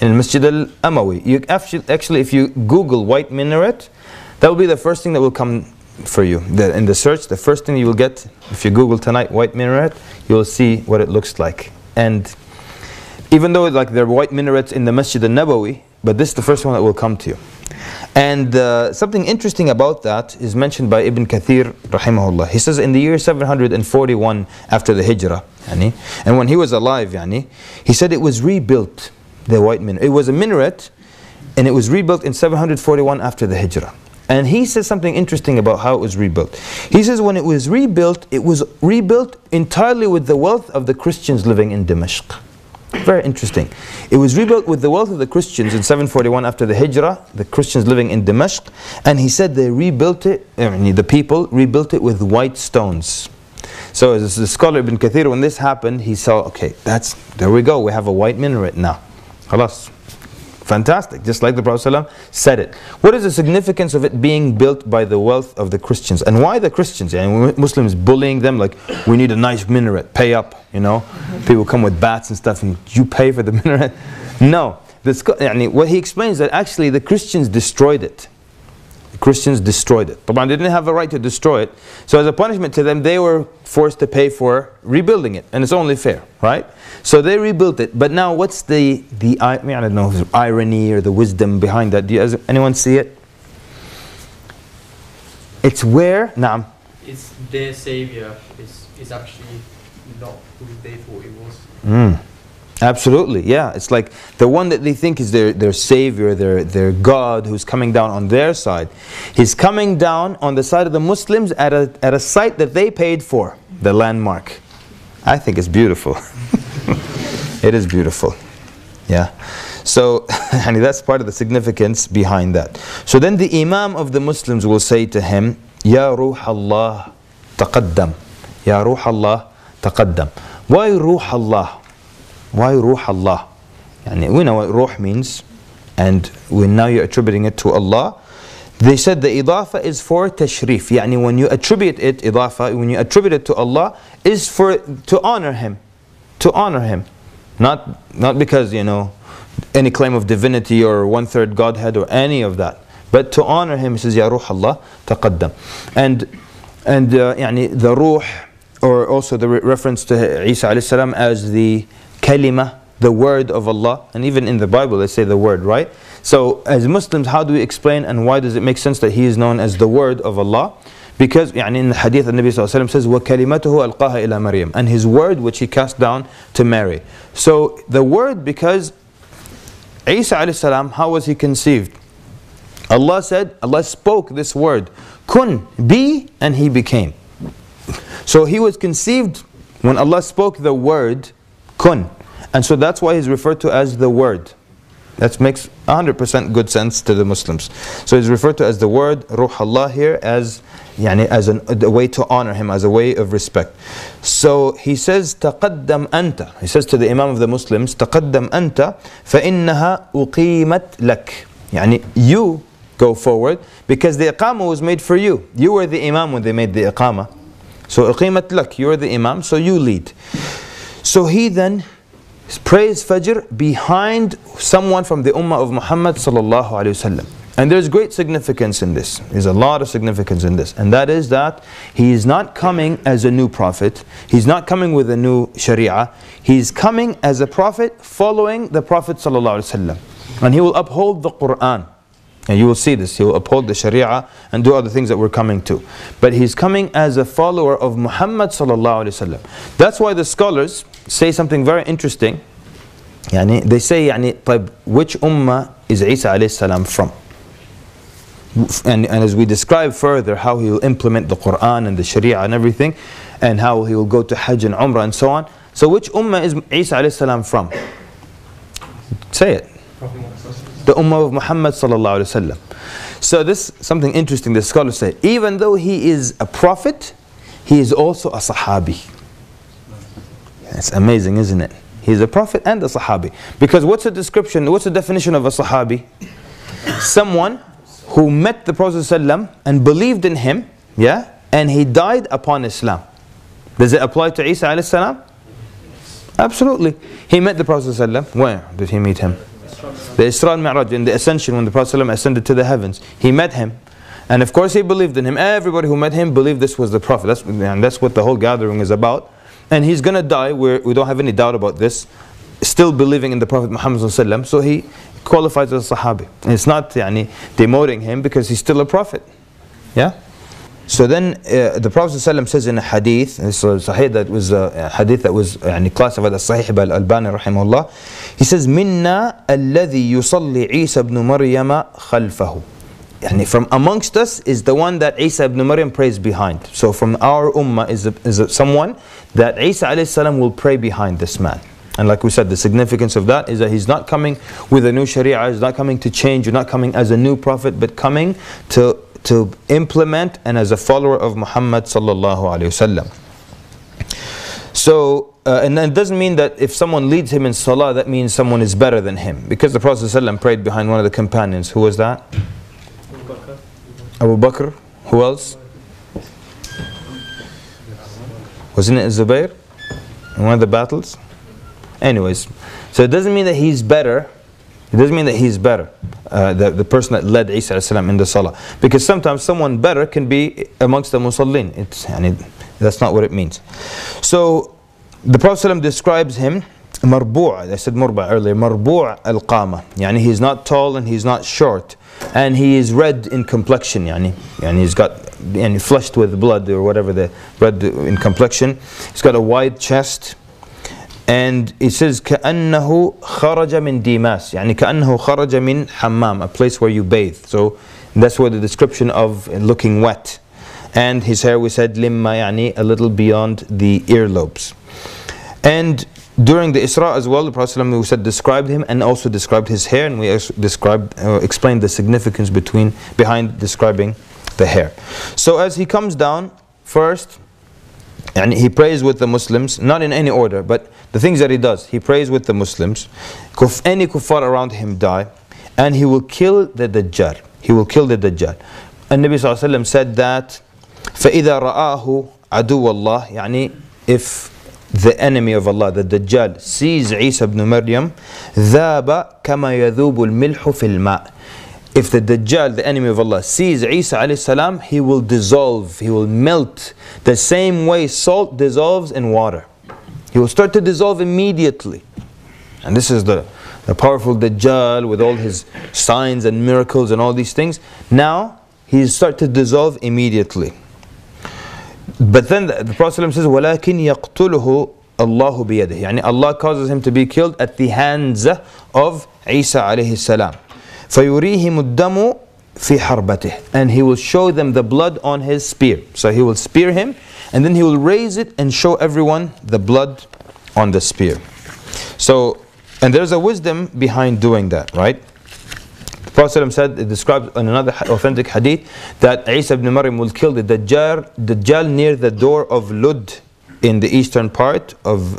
[SPEAKER 1] In Masjid al-Amawi. You actually, if you Google white minaret, that will be the first thing that will come for you. In the search, the first thing you will get, if you Google tonight white minaret, you will see what it looks like. And even though like there are white minarets in the Masjid al-Nabawi, but this is the first one that will come to you. And something interesting about that is mentioned by Ibn Kathir rahimahullah. He says in the year 741 after the Hijrah, and when he was alive, he said it was rebuilt. The white minaret. It was a minaret, and it was rebuilt in 741 after the Hijrah. And he says something interesting about how it was rebuilt. He says when it was rebuilt entirely with the wealth of the Christians living in Damascus. Very interesting. It was rebuilt with the wealth of the Christians in 741 after the Hijrah, the Christians living in Damascus. And he said they rebuilt it, the people rebuilt it with white stones. So as the scholar Ibn Kathir, when this happened, he saw, okay, there we go, we have a white minaret now. Khalas. Fantastic, just like the Prophet ﷺ said it. What is the significance of it being built by the wealth of the Christians? And why the Christians? Muslims bullying them like, we need a nice minaret, pay up, People come with bats and stuff, and you pay for the minaret? No. What he explains that actually the Christians destroyed it. The Christians destroyed it. But they didn't have a right to destroy it. So as a punishment to them, they were forced to pay for rebuilding it. And it's only fair, right? So they rebuilt it. But now what's the I don't know, the irony or the wisdom behind that? Does anyone see it? It's where, Naam.
[SPEAKER 2] It's their savior is actually not who they thought it was.
[SPEAKER 1] Absolutely, yeah. It's like the one that they think is their savior, their God, who's coming down on their side. He's coming down on the side of the Muslims at a site that they paid for, the landmark. I think it's beautiful. It is beautiful. Yeah. So that's part of the significance behind that. So then the Imam of the Muslims will say to him, Ya Ruh Allah taqaddam. Ya Ruh Allah taqaddam. Why Ruh Allah? Why Ruh Allah? We know what Ruh means, and now you're attributing it to Allah. They said the idafa is for tashrif. When you attribute it, idafa, when you attribute it to Allah, is to honor Him. To honor Him. Not because, any claim of divinity or one-third Godhead or any of that. But to honor Him, he says, Ya Ruh Allah taqaddam. And the Ruh, or also the reference to Isa alayhi salam as the kalima, the word of Allah. And even in the Bible they say the word, right? So as Muslims, how do we explain and why does it make sense that he is known as the word of Allah? Because in the hadith the Nabi says, وَكَلِمَتُهُ أَلْقَاهَا إِلَى Maryam, and his word which he cast down to Mary. So the word, because Isa alayhi salam, how was he conceived? Allah spoke this word, kun, be, and he became. So he was conceived when Allah spoke the word, kun. And so that's why he's referred to as the word. That makes 100% good sense to the Muslims. So he's referred to as the word, Ruh Allah here, as a way to honor him, as a way of respect. So he says, تَقَدَّمْ أَنْتَ. He says to the Imam of the Muslims, تَقَدَّمْ أَنْتَ فَإِنَّهَا أُقِيمَتْ لَكْ. You go forward, because the iqamah was made for you. You were the Imam when they made the iqamah. So أُقِيمَتْ لَكْ, you are the Imam, so you lead. So he then prays Fajr behind someone from the Ummah of Muhammad sallallahu alayhi wasallam. And there's great significance in this. There's a lot of significance in this. And that is that he is not coming as a new prophet. He's not coming with a new sharia. He's coming as a prophet following the Prophet sallallahu alayhi wasallam. And he will uphold the Quran. And you will see this. He will uphold the Sharia and do other things that we're coming to. But he's coming as a follower of Muhammad sallallahu alaihi wasallam. That's why the scholars say something very interesting. They say, طيب, which ummah is Isa alayhi salam from? And as we describe further how he will implement the Quran and the Sharia and everything, and how he will go to Hajj and Umrah and so on. So which ummah is Isa alayhi salam from? Say it. The ummah of Muhammad sallallahu alaihi wasallam. So this is something interesting the scholars say. Even though he is a prophet, he is also a sahabi. It's amazing, isn't it? He's a prophet and a sahabi. Because what's the description, what's the definition of a sahabi? Someone who met the Prophet ﷺ and believed in him, yeah, and he died upon Islam. Does it apply to Isa alayhi salam? Absolutely. He met the Prophet ﷺ. Where did he meet him? The Isra and Mi'raj, in the ascension, when the Prophet ﷺ ascended to the heavens. He met him. And of course he believed in him. Everybody who met him believed this was the Prophet. That's what the whole gathering is about. And he's going to die, we don't have any doubt about this, still believing in the Prophet Muhammad ﷺ. So he qualifies as a Sahabi. And it's not demoting him because he's still a Prophet. Yeah? So then the Prophet ﷺ says in a hadith, this was a hadith that was classified as Sahih by Al-Albani rahimahullah. He says, "Minna alladhi yusalli Isa ibn Maryam khalfahu." From amongst us is the one that Isa ibn Maryam prays behind. So from our ummah is someone that Isa alayhi salam will pray behind this man. And like we said, the significance of that is that he's not coming with a new sharia, he's not coming to change, he's not coming as a new prophet, but coming to implement and as a follower of Muhammad sallallahu alayhi wasallam. So, and then it doesn't mean that if someone leads him in salah, that means someone is better than him. Because the Prophet ﷺ prayed behind one of the companions. Who was that? Abu Bakr. Who else? Wasn't it Zubayr? In one of the battles? Anyways, so it doesn't mean that he's better. It doesn't mean that he's better, the person that led Isa ﷺ in the salah. Because sometimes someone better can be amongst the musallin. That's not what it means. So the Prophet ﷺ describes him marbu'. I said murba earlier. Marbu' al-qama. He's not tall and he's not short. And he is red in complexion. He's got flushed with blood or whatever the red in complexion. He's got a wide chest. And it says كأنه خرج من ديماس, كأنه خرج من حمام, a place where you bathe. So that's what the description of looking wet. And his hair, we said limma, a little beyond the earlobes. And during the Isra as well, the Prophet ﷺ, we said, described him and also described his hair, and we explained the significance behind describing the hair. So as he comes down, first, he prays with the Muslims, not in any order, but the things that he does. He prays with the Muslims. Any kuffar around him die, and he will kill the Dajjal. He will kill the Dajjal. And Nabi ﷺ said that, فَإِذَا رَآهُ عَدُوَ اللَّهِ, if the enemy of Allah, the Dajjal, sees Isa ibn Maryam, ذَابَ كَمَا يَذُوبُ الْمِلْحُ فِي الْمَاءِ. If the Dajjal, the enemy of Allah, sees Isa alayhi salam, he will dissolve, he will melt the same way salt dissolves in water. He will start to dissolve immediately. And this is the powerful Dajjal with all his signs and miracles and all these things. Now, he starts to dissolve immediately. But then the Prophet says, وَلَكِنْ يَقْتُلُهُ اللَّهُ بِيَدِهِ. Allah causes him to be killed at the hands of Isa alayhi salam. فَيُرِيهِمُ الدَّمُ فِي حَرْبَتِهِ. And he will show them the blood on his spear. So he will spear him, and then he will raise it and show everyone the blood on the spear. So, and there's a wisdom behind doing that, right? The Prophet said, it describes in another authentic hadith, that Isa ibn Maryam will kill the Dajjal near the door of Lud, in the eastern part of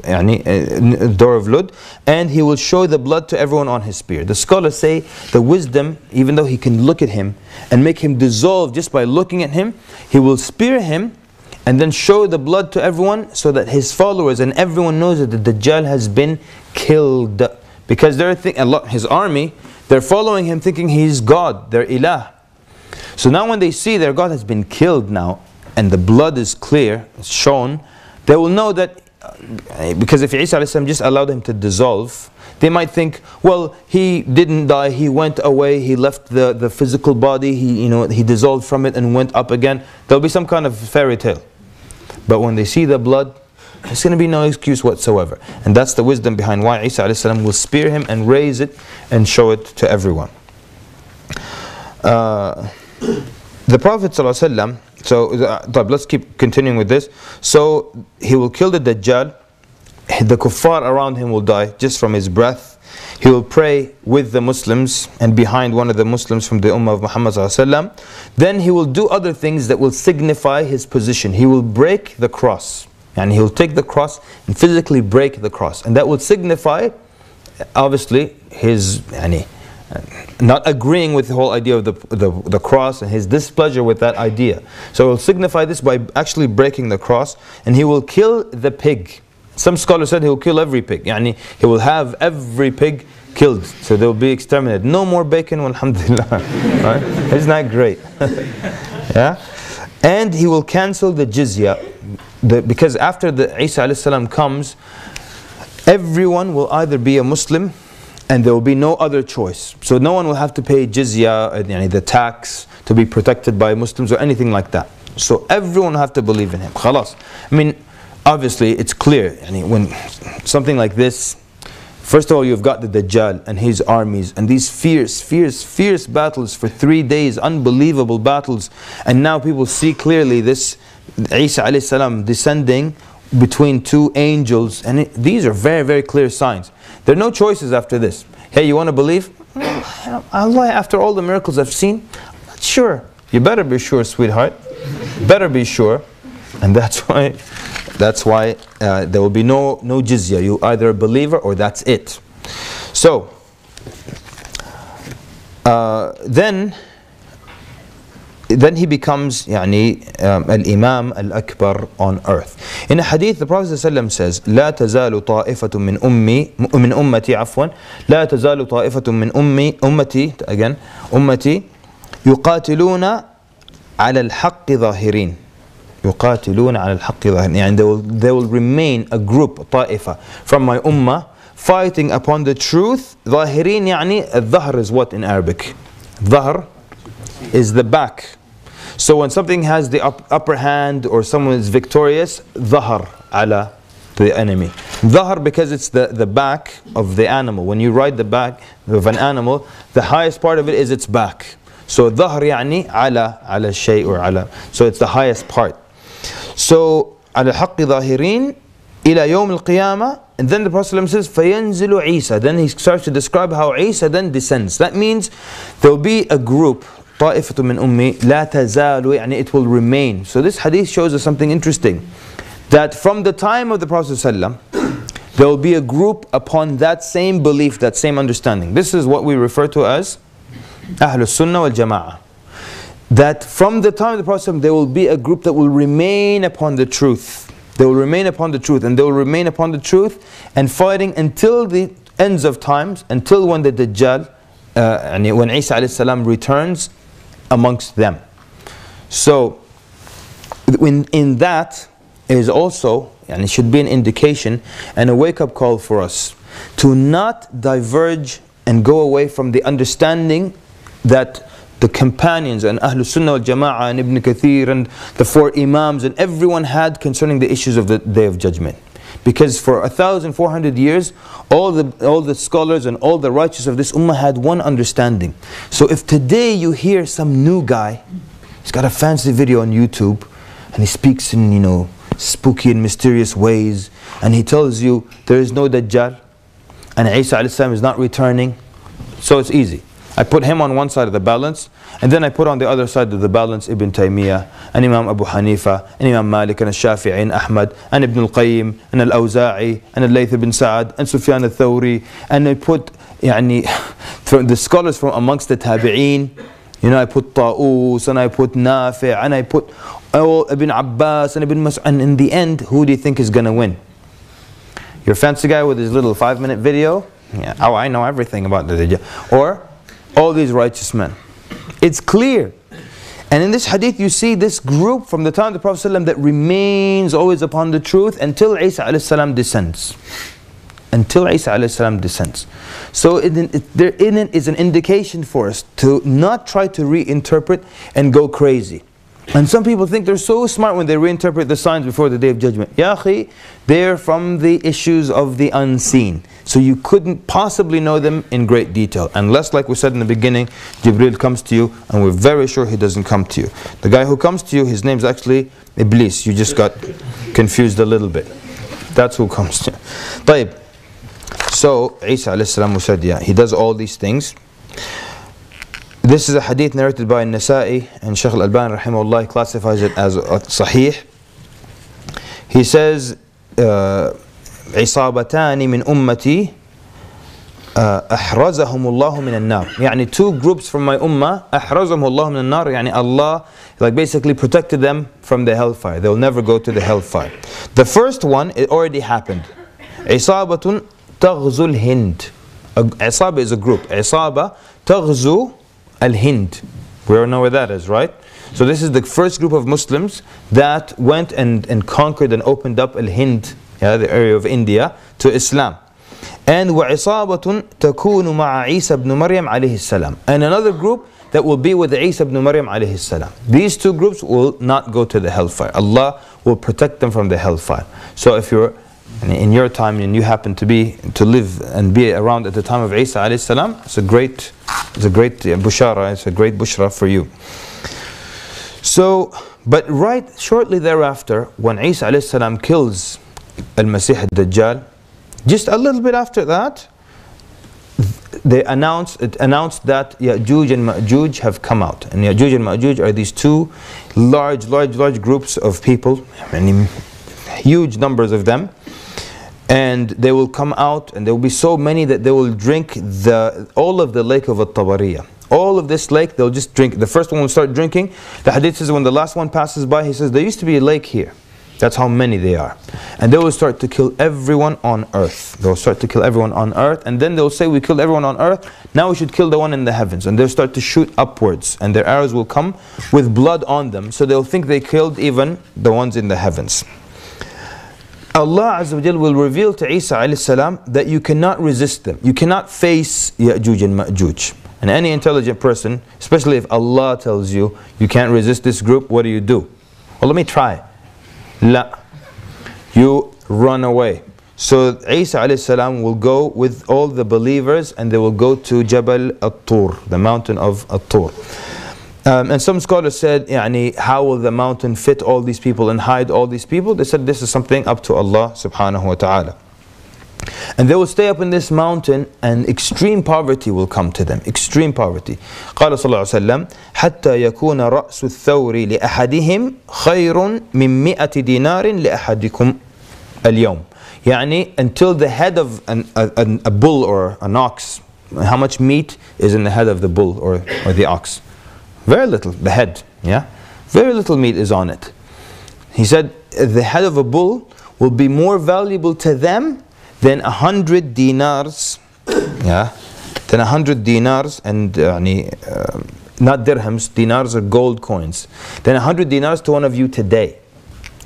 [SPEAKER 1] door of Lud, and he will show the blood to everyone on his spear. The scholars say the wisdom, even though he can look at him and make him dissolve just by looking at him, he will spear him and then show the blood to everyone, so that his followers and everyone knows that the Dajjal has been killed. Because they're his army, they're following him thinking he's God, they're ilah. So now when they see their God has been killed now, and the blood is clear, it's shown, they will know that because if Isa alayhi salam just allowed him to dissolve, they might think, well, he didn't die, he went away, he left the physical body, he dissolved from it and went up again. There'll be some kind of fairy tale. But when they see the blood, there's going to be no excuse whatsoever. And that's the wisdom behind why Isa alayhi salam will spear him and raise it and show it to everyone. The Prophet ﷺ, so let's keep continuing with this. So he will kill the Dajjal. The kuffar around him will die just from his breath. He will pray with the Muslims and behind one of the Muslims from the Ummah of Muhammad ﷺ. Then he will do other things that will signify his position. He will break the cross. And he will take the cross and physically break the cross. And that will signify, obviously, his not agreeing with the whole idea of the cross and his displeasure with that idea. So he will signify this by actually breaking the cross. And he will kill the pig. Some scholars said he will kill every pig. He will have every pig killed. So they will be exterminated. No more bacon, alhamdulillah. Right? Isn't that great? Yeah? And he will cancel the jizya. Because after the Isa alayhi salam comes, everyone will either be a Muslim and there will be no other choice. So no one will have to pay jizya, the tax, to be protected by Muslims or anything like that. So everyone will have to believe in him. Khalas. Obviously it's clear, when something like this, first of all you've got the Dajjal and his armies and these fierce battles for 3 days, unbelievable battles, and now people see clearly this Isa alayhi salam descending between two angels, and these are very, very clear signs. There are no choices after this. Hey, you want to believe? Allah, after all the miracles I've seen, I'm not sure. You better be sure, sweetheart. Better be sure. And that's why there will be no jizya. You either a believer or that's it. So then he becomes al-Imam al-Akbar on earth. In a hadith, the Prophet ﷺ says, لا تزال طائفة من أمتي عفوا لا تزال طائفة من أمتي يقاتلون على الحق ظاهرين. يقاتلون على الحق ظاهرين. They will remain a group, طائفة, from my ummah, fighting upon the truth. ظاهرين الظهر is what in Arabic? ظهر is the back. So when something has the upper hand or someone is victorious, ظهر على the enemy. ظهر because it's the back of the animal. When you ride the back of an animal, the highest part of it is its back. So ظهر على الشيء or على. So it's the highest part. So على الحق ظاهرين إلى يوم القيامة. And then the Prophet says, فَيَنْزِلُ عِيسَى. Then he starts to describe how Isa then descends. That means there will be a group, طائفة من أمي لا تزال, it will remain. So this hadith shows us something interesting. That from the time of the Prophet ﷺ, there will be a group upon that same belief, that same understanding. This is what we refer to as Ahlus Sunnah wal Jama'ah. That from the time of the Prophet ﷺ, there will be a group that will remain upon the truth. They will remain upon the truth, and they will remain upon the truth and fighting until the ends of times, until when the Dajjal, when Isa alayhi salam returns amongst them. So in that is also, it should be an indication and a wake-up call for us to not diverge and go away from the understanding that the companions and Ahlus Sunnah wal Jama'ah and Ibn Kathir and the 4 Imams and everyone had concerning the issues of the Day of Judgment. Because for 1,400 years, all the scholars and all the righteous of this ummah had one understanding. So if today you hear some new guy, he's got a fancy video on YouTube, and he speaks in spooky and mysterious ways, and he tells you there is no Dajjal, and Isa alayhi salam is not returning, so it's easy. I put him on one side of the balance, and then I put on the other side of the balance Ibn Taymiyyah, and Imam Abu Hanifa, and Imam Malik, and Shafi'i, and Ahmad, and Ibn al-Qayyim, and Al-Awza'i, and Al-Layth ibn Sa'ad, and Sufyan al-Thawri, and I put the scholars from amongst the Tabi'een, I put Ta'us, and I put Nafi', and I put Ibn Abbas, and Ibn Mas'ud, and in the end, who do you think is going to win? Your fancy guy with his little 5-minute video? Oh, I know everything about the Dajjal. Or all these righteous men. It's clear. And in this hadith you see this group from the time of the Prophet ﷺ that remains always upon the truth until Isa ﷺ descends. Until Isa ﷺ descends. So in it is an indication for us to not try to reinterpret and go crazy. And some people think they're so smart when they reinterpret the signs before the Day of Judgment. Ya akhi, they're from the issues of the unseen. So you couldn't possibly know them in great detail. Unless, like we said in the beginning, Jibreel comes to you and we're very sure he doesn't come to you. The guy who comes to you, his name's actually Iblis. You just got confused a little bit. That's who comes to you. طيب. So Isa alayhi salam said, yeah, he does all these things. This is a hadith narrated by Nasa'i, and Sheikh al-Albani rahimahullah classifies it as sahih. He says, عصابتان من أمتي أحرزهم الله من النار. يعني two groups from my ummah, أحرزهم الله من النار, يعني Allah like basically protected them from the hellfire. They will never go to the hellfire. The first one, it already happened. عصابة تغزو الهند. عصابة is a group. عصابة تغزو الهند. We all know where that is, right? So this is the first group of Muslims that went and conquered and opened up al-Hind, yeah, the area of India, to Islam. And وَعِصَابَةٌ تَكُونُ مَعَ عِيسَى بْنُ مَرْيَمْ عَلَيْهِ السَّلَامِ. And another group that will be with Isa ibn Maryam alayhi salam. These two groups will not go to the hellfire. Allah will protect them from the hellfire. So if you're in your time and you happen to live and be around at the time of Isa alayhi salam, it's a great bushara, it's a great bushra for you. So, but right shortly thereafter, when Isa alayhi salam kills al-Masih al-Dajjal, just a little bit after that, it announced that Ya'juj and Ma'juj have come out. And Ya'juj and Ma'juj are these two large groups of people, huge numbers of them. And they will come out, and there will be so many that they will drink all of the lake of At-Tabariya. All of this lake, they'll just drink. The first one will start drinking. The hadith says when the last one passes by, he says, there used to be a lake here. That's how many they are. And they will start to kill everyone on earth. They'll start to kill everyone on earth. And then they'll say, we killed everyone on earth, now we should kill the one in the heavens. And they'll start to shoot upwards. And their arrows will come with blood on them. So they'll think they killed even the ones in the heavens. Allah Azza wa Jal will reveal to Isa alayhi salam that you cannot resist them. You cannot face Ya'juj and Ma'juj. And any intelligent person, especially if Allah tells you, you can't resist this group, what do? Well, let me try. La. You run away. So Isa alayhi salam will go with all the believers and they will go to Jabal At-Tur, the mountain of At-Tur. And some scholars said, how will the mountain fit all these people and hide all these people? They said this is something up to Allah subhanahu wa ta'ala. And they will stay up in this mountain and extreme poverty will come to them. Extreme poverty. قال صلى الله عليه وسلم حتى يكون رأس الثور لأحدهم خير من 100 دينار لأحدكم اليوم. Until the head of a bull or an ox, how much meat is in the head of the bull or the ox? Very little, the head, yeah? Very little meat is on it. He said the head of a bull will be more valuable to them than 100 dinars, yeah? Than 100 dinars and not dirhams, dinars are gold coins. Then 100 dinars to one of you today.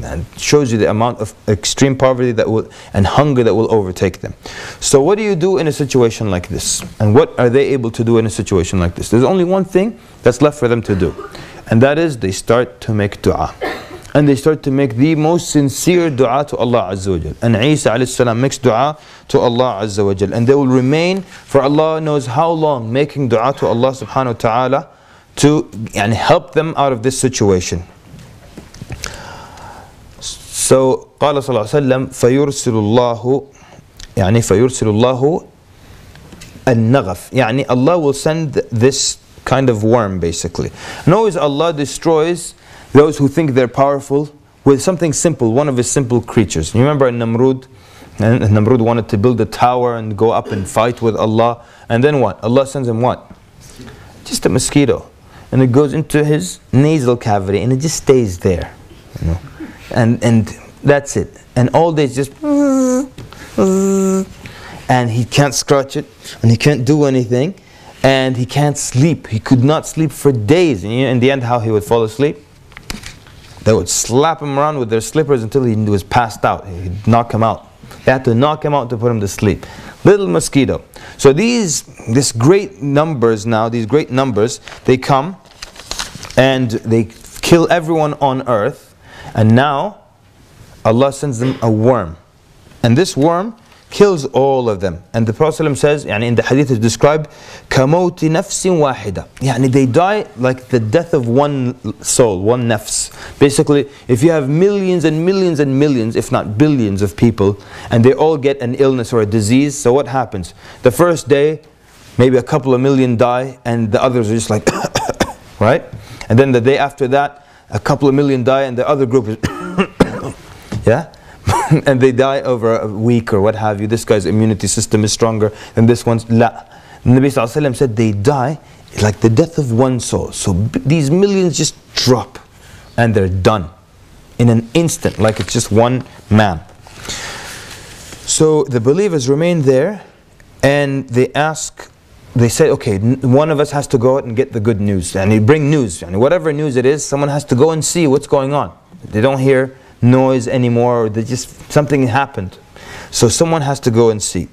[SPEAKER 1] And it shows you the amount of extreme poverty and hunger that will overtake them. So what do you do in a situation like this? And what are they able to do in a situation like this? There's only one thing that's left for them to do. And that is they start to make dua. And they start to make the most sincere dua to Allah Azza wa Jal. And Isa alayhi salam makes dua to Allah Azza wa Jal. And they will remain for Allah knows how long making dua to Allah subhanahu wa ta'ala to help them out of this situation. So قال صلى الله عليه وسلم فيرسل الله النغف. Allah will send this kind of worm basically. And always Allah destroys those who think they're powerful with something simple, one of his simple creatures. You remember Namrud? And Namrud wanted to build a tower and go up and fight with Allah. And then what? Allah sends him what? Just a mosquito. And it goes into his nasal cavity and it just stays there. And that's it. And all day it's just and he can't scratch it and he can't do anything. and he can't sleep. He could not sleep for days. And in the end, how he would fall asleep? They would slap him around with their slippers until he was passed out. He'd knock him out. They had to knock him out to put him to sleep. Little mosquito. So these great numbers now, these great numbers, they come and they kill everyone on earth. And now Allah sends them a worm. And this worm kills all of them. And the Prophet ﷺ says, in the hadith is described, كَمَوْتِ نَفْسٍ وَاحِدَةٍ. They die like the death of one soul, one nafs. Basically, if you have millions and millions and millions, if not billions of people, and they all get an illness or a disease, so what happens? The first day, maybe a couple of million die, and the others are just like, right? And then the day after that, a couple of million die, and the other group is, yeah? And they die over a week or what have you. This guy's immunity system is stronger than this one's. La. The Nabi ﷺ said they die like the death of one soul. So these millions just drop and they're done in an instant, like it's just one man. So the believers remain there and they say, okay, one of us has to go out and get the good news. And they bring news. And whatever news it is, someone has to go and see what's going on. They don't hear noise anymore, or something happened. So someone has to go and see.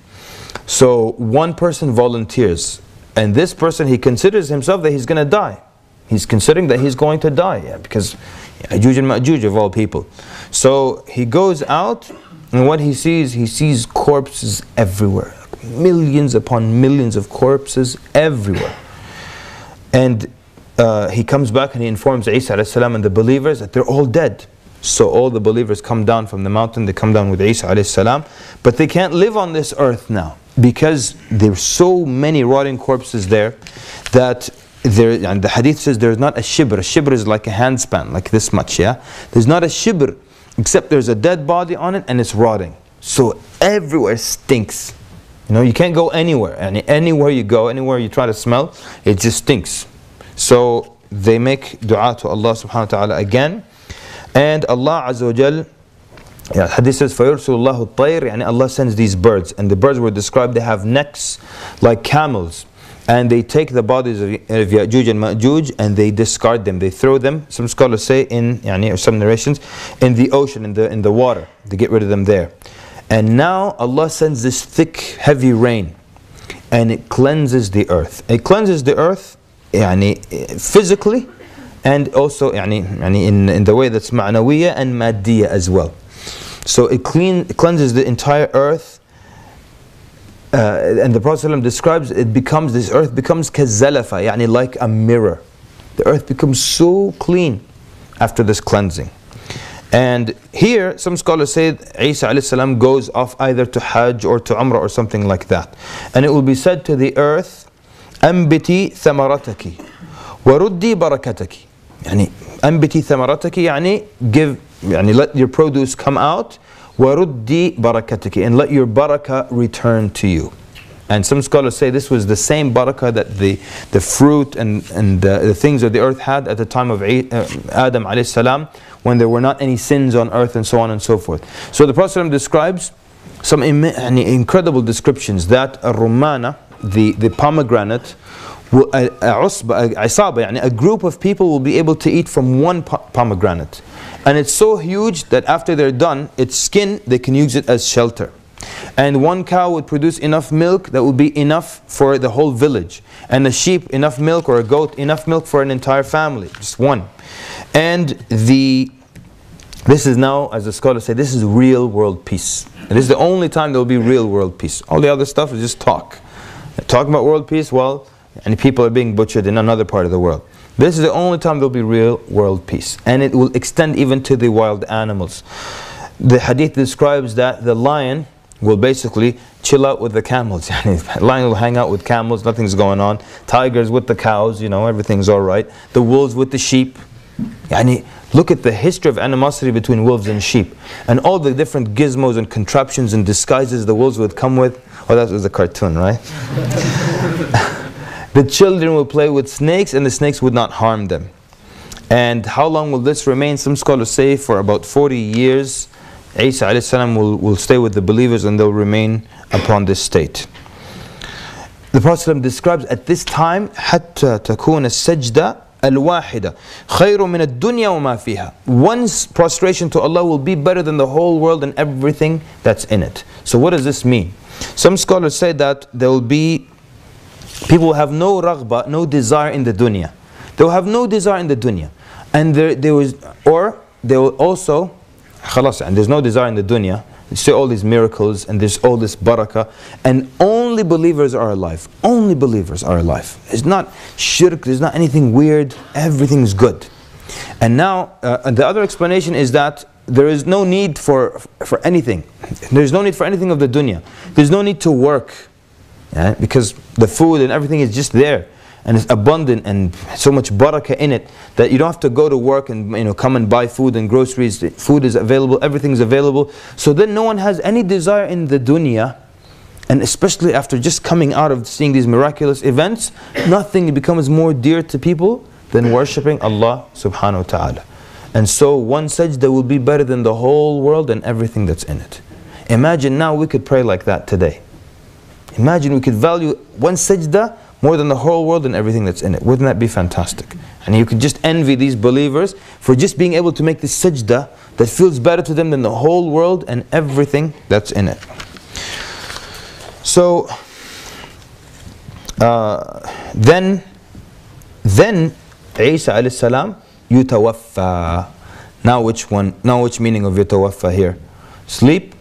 [SPEAKER 1] So one person volunteers, and this person, he considers himself that he's going to die. He's considering that he's going to die, because Ya'juj and Ma'juj of all people. So he goes out, and what he sees corpses everywhere. Millions upon millions of corpses everywhere. And he comes back and he informs Isa a.s. and the believers that they're all dead. So all the believers come down from the mountain, they come down with Isa a.s. But they can't live on this earth now, because there's so many rotting corpses there that and the hadith says there's not a shibr. A shibr is like a handspan, like this much, yeah? There's not a shibr, except there's a dead body on it and it's rotting. So everywhere stinks. You can't go anywhere. And anywhere you go, anywhere you try to smell, it just stinks. So they make dua to Allah subhanahu wa ta'ala again. And Allah Azza wa Jal, hadith says, فَيُرْسُلُ اللَّهُ الطَّيْرِ, Allah sends these birds. And the birds were described, they have necks like camels. And they take the bodies of Ya'juj and Ma'juj and they discard them. They throw them, some scholars say, or some narrations, in the ocean, in the water. They get rid of them there. And now Allah sends this thick, heavy rain. And it cleanses the earth. It cleanses the earth physically, and also in the way that's ma'nawiyya and maddiyya as well. So it cleanses the entire earth. And the Prophet ﷺ describes this earth becomes kazalafa, like a mirror. The earth becomes so clean after this cleansing. And here some scholars say Isa a.s. goes off either to Hajj or to Umrah or something like that. And it will be said to the earth, أنبتي ثمرتك وردي بركتك. أنبتي ثمرتك give, let your produce come out, وردي بركتك, and let your barakah return to you. And some scholars say this was the same barakah that the fruit and the things of the earth had at the time of Adam alayhi salam, when there were not any sins on earth and so on and so forth. So the Prophet describes some incredible descriptions that a rumana, the pomegranate, a group of people will be able to eat from one pomegranate. And it's so huge that after they're done, its skin, they can use it as shelter. And one cow would produce enough milk that would be enough for the whole village. And a sheep, enough milk, or a goat, enough milk for an entire family. Just one. And this is now, as the scholars say, this is real world peace. And this is the only time there will be real world peace. All the other stuff is just talk. Talking about world peace, well, and people are being butchered in another part of the world. This is the only time there will be real world peace. And it will extend even to the wild animals. The hadith describes that the lion will basically chill out with the camels. Lion will hang out with camels, nothing's going on. Tigers with the cows, everything's alright. The wolves with the sheep. Look at the history of animosity between wolves and sheep. And all the different gizmos and contraptions and disguises the wolves would come with. Oh, that was a cartoon, right? The children will play with snakes and the snakes would not harm them. And how long will this remain? Some scholars say for about 40 years. Isa a.s. will stay with the believers and they'll remain upon this state. the Prophet ﷺ describes at this time حتى تكون السجدة الواحدة خير من الدنيا وما فيها. One's prostration to Allah will be better than the whole world and everything that's in it. So what does this mean? Some scholars say that there will be people who have no raghba, no desire in the dunya. They will have no desire in the dunya. And there will also, khalas, and there's no desire in the dunya. There's still all these miracles and there's all this barakah. And only believers are alive. Only believers are alive. It's not shirk, there's not anything weird. Everything's good. And now, the other explanation is that there is no need for anything. There's no need for anything of the dunya. There's no need to work. Yeah? Because the food and everything is just there. And it's abundant and so much barakah in it that you don't have to go to work and come and buy food and groceries. Food is available, everything is available. So then no one has any desire in the dunya. And especially after just coming out of seeing these miraculous events, nothing becomes more dear to people than worshipping Allah subhanahu wa ta'ala. And so one sajda will be better than the whole world and everything that's in it. Imagine now we could pray like that today. Imagine we could value one sajda more than the whole world and everything that's in it. Wouldn't that be fantastic? And you could just envy these believers for just being able to make this sajda that feels better to them than the whole world and everything that's in it. So then Isa alayhi salam yutawaffa. Now which meaning of yutawaffa here? Sleep?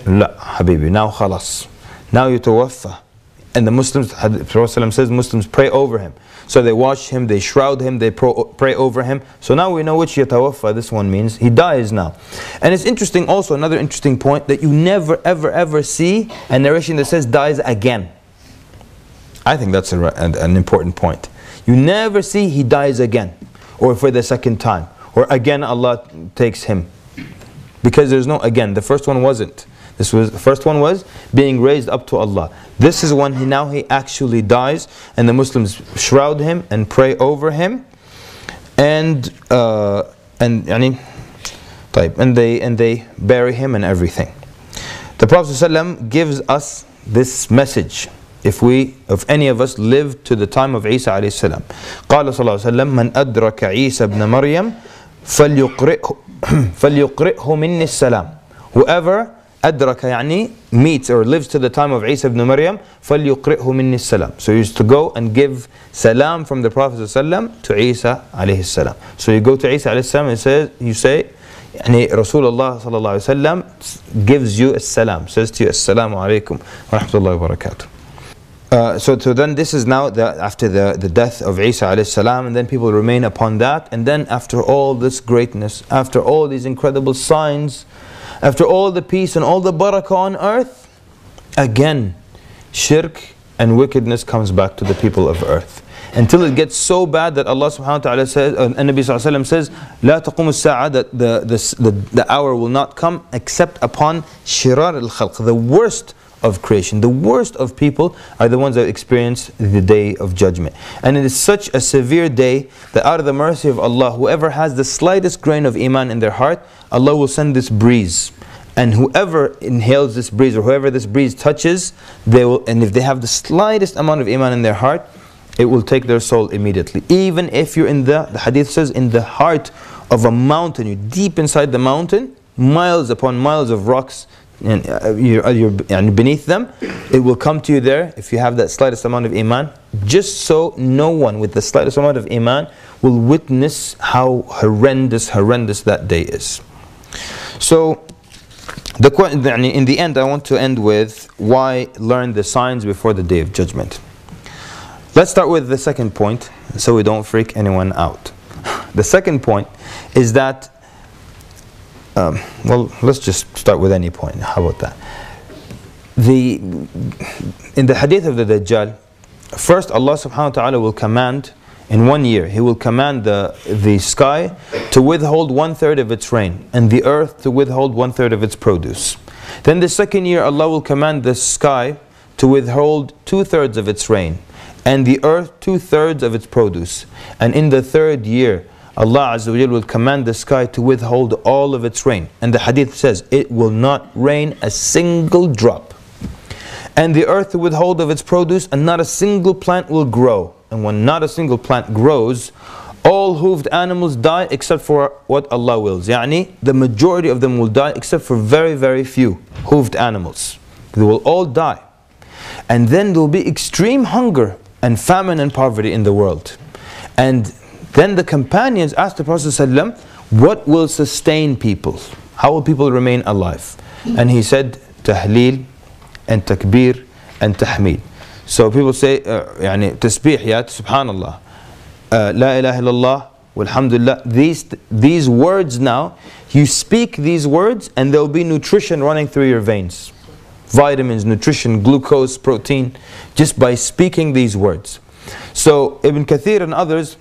[SPEAKER 1] La habibi, now khalas. Now yutawaffa. And the Muslims, the Prophet says, Muslims pray over him. So they wash him, they shroud him, they pray over him. So now we know which yatawaffa this one means. He dies now. And it's interesting also, another interesting point, that you never ever ever see a narration that says dies again. I think that's an important point. You never see he dies again, or for the second time, or again Allah takes him. Because there's no again. The first one wasn't. The first one was being raised up to Allah. This is when he actually dies, and the Muslims shroud him and pray over him, and they bury him and everything. The Prophet ﷺ gives us this message if any of us live to the time of Isa alayhi salam. قال صلى الله عليه وسلم من أدرك عيسى ابن مريم فليقرئه مني السلام. Whoever أدرك يعني meets or lives to the time of Isa ibn Maryam, فَلْيُقْرِئْهُ مِنِّي السَّلَامِ. So you used to go and give salam from the Prophet ﷺ to Isa alayhi salam. So you go to Isa alayhi salam and you say, Rasulullah sallallahu alayhi wa sallam gives you a salam, says to you, Assalamu alaikum wa rahmatullahi wa barakatuh. So then this is now after the death of Isa alayhi salam, and then people remain upon that, and then after all this greatness, after all these incredible signs, after all the peace and all the barakah on earth, again shirk and wickedness comes back to the people of earth. Until it gets so bad that Allah subhanahu wa ta'ala says, and Nabi sallallahu alayhi wa sallam says, لا تقوم الساعة, that the hour will not come except upon shirar al-khalq, the worst of creation. The worst of people are the ones that experience the day of judgment. And it is such a severe day that out of the mercy of Allah, whoever has the slightest grain of iman in their heart, Allah will send this breeze. And whoever inhales this breeze, or whoever this breeze touches, and if they have the slightest amount of iman in their heart, it will take their soul immediately. Even if you're the hadith says, in the heart of a mountain, you're deep inside the mountain, miles upon miles of rocks, and you're beneath them, it will come to you there if you have that slightest amount of iman, just so no one with the slightest amount of iman will witness how horrendous that day is. So in the end, I want to end with why learn the signs before the day of judgment. Let's start with the second point so we don't freak anyone out. The second point is that well, let's just start with any point. How about that? In the hadith of the Dajjal, first Allah subhanahu wa ta'ala will command, in 1 year, He will command the sky to withhold 1/3 of its rain, and the earth to withhold 1/3 of its produce. Then the second year, Allah will command the sky to withhold 2/3 of its rain, and the earth 2/3 of its produce. And in the third year, Allah Azza wa Jal will command the sky to withhold all of its rain. And the hadith says, it will not rain a single drop. and the earth to withhold of its produce, and not a single plant will grow. And when not a single plant grows, all hoofed animals die except for what Allah wills. Yani, the majority of them will die except for very, very few hoofed animals. They will all die. And then there will be extreme hunger and famine and poverty in the world. And then the companions asked the Prophet ﷺ, what will sustain people? How will people remain alive? And he said, tahleel and takbir and tahmeed. So people say, yani, tasbih, subhanallah, la ilaha illallah, walhamdulillah. These words now, you speak these words and there will be nutrition running through your veins. Vitamins, nutrition, glucose, protein, just by speaking these words. So Ibn Kathir and others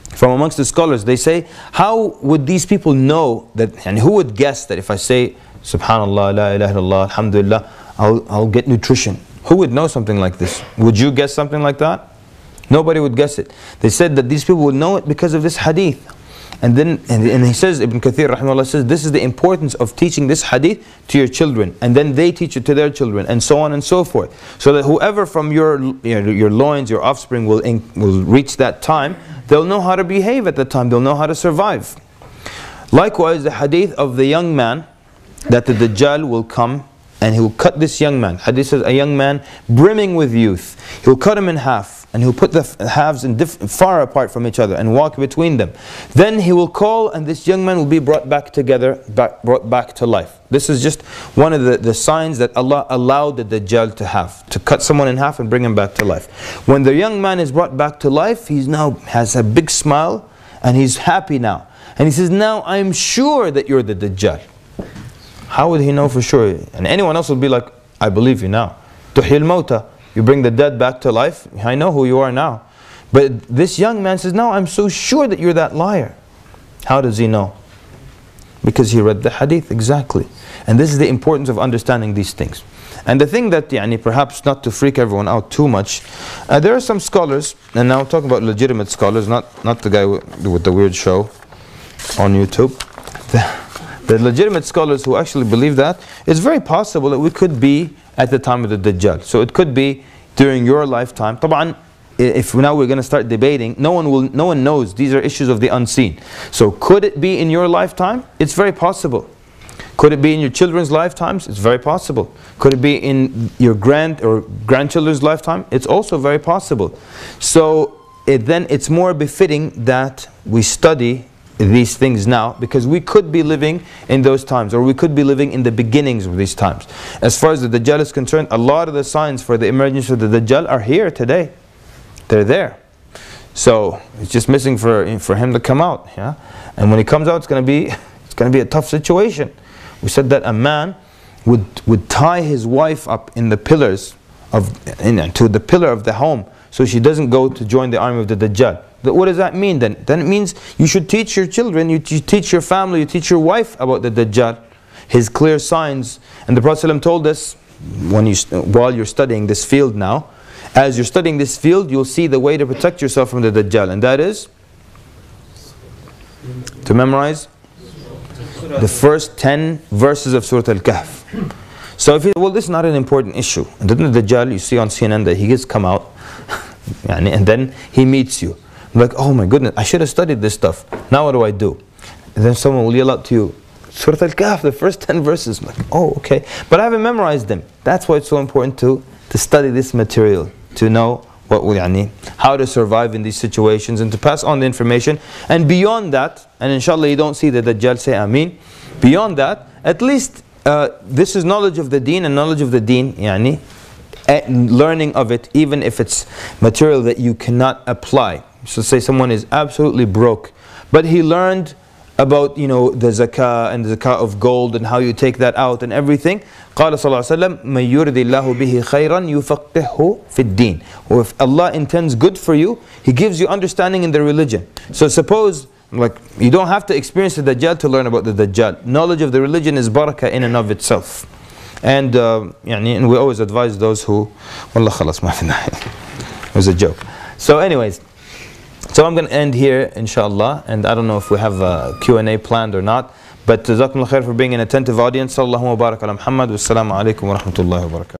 [SPEAKER 1] from amongst the scholars, they say, how would these people know that, and who would guess that if I say subhanallah, la ilaha illallah, alhamdulillah, I'll get nutrition? Who would know something like this? Would you guess something like that? Nobody would guess it. They said that these people would know it because of this hadith. And then and he says, Ibn Kathir rahimahullah says, this is the importance of teaching this hadith to your children, and then they teach it to their children, and so on and so forth, so that whoever from your loins, your offspring will reach that time, they'll know how to behave at that time, they'll know how to survive. Likewise, the hadith of the young man, that the Dajjal will come and he will cut this young man. Hadith says, a young man brimming with youth, he'll cut him in half, and he'll put the halves in far apart from each other and walk between them. Then he will call, and this young man will be brought back together, brought back to life. This is just one of the signs that Allah allowed the Dajjal to have, to cut someone in half and bring him back to life. When the young man is brought back to life, he now has a big smile and he's happy now. And he says, now I'm sure that you're the Dajjal. How would he know for sure? And anyone else would be like, I believe you now. Tuhil mawta. You bring the dead back to life. I know who you are now. But this young man says, no, I'm so sure that you're that liar. How does he know? Because he read the hadith, exactly. And this is the importance of understanding these things. And the thing that, perhaps not to freak everyone out too much, there are some scholars, and now I'm talking about legitimate scholars, not the guy with the weird show on YouTube. The legitimate scholars who actually believe that, it's very possible that we could be at the time of the Dajjal. So it could be during your lifetime. Taban, if now we're going to start debating, no one knows. These are issues of the unseen. So could it be in your lifetime? It's very possible. Could it be in your children's lifetimes? It's very possible. Could it be in your grandchildren's lifetime? It's also very possible. So then it's more befitting that we study these things now, because we could be living in those times, or we could be living in the beginnings of these times. As far as the Dajjal is concerned, a lot of the signs for the emergence of the Dajjal are here today. They're there. So it's just missing for him to come out. Yeah? And when he comes out, it's going to be a tough situation. We said that a man would tie his wife up in the pillars to the pillar of the home, so she doesn't go to join the army of the Dajjal. What does that mean then? Then it means you should teach your children, you teach your family, you teach your wife about the Dajjal, his clear signs. And the Prophet ﷺ told us, while you're studying this field now, as you're studying this field, you'll see the way to protect yourself from the Dajjal. And that is to memorize the first 10 verses of Surah Al-Kahf. So if you well, this is not an important issue. And then the Dajjal, you see on CNN that he gets come out, and then he meets you. Like, oh my goodness, I should have studied this stuff. Now what do I do? And then someone will yell out to you, Surah Al-Kahf, the first 10 verses. I'm like, oh, okay. But I haven't memorized them. That's why it's so important to study this material, to know how to survive in these situations, and to pass on the information. And beyond that, and inshallah you don't see the Dajjal, say Ameen. Beyond that, at least this is knowledge of the deen, and knowledge of the deen, learning of it, even if it's material that you cannot apply. So say someone is absolutely broke, but he learned about the zakah and the zakah of gold and how you take that out and everything. قال صلى الله عليه وسلم من يرد الله به خيرا يفقهه في الدين. Or if Allah intends good for you, He gives you understanding in the religion. So suppose, you don't have to experience the Dajjal to learn about the Dajjal. Knowledge of the religion is barakah in and of itself. And and we always advise those who, wallah khalas ma fi nahi. It was a joke. So anyways, so I'm going to end here, inshallah, and I don't know if we have a Q&A planned or not, but jazakumullah khair for being an attentive audience. Sallallahu wa barak ala Muhammad, wassalamu alaikum wa rahmatullahi wa barakatuh.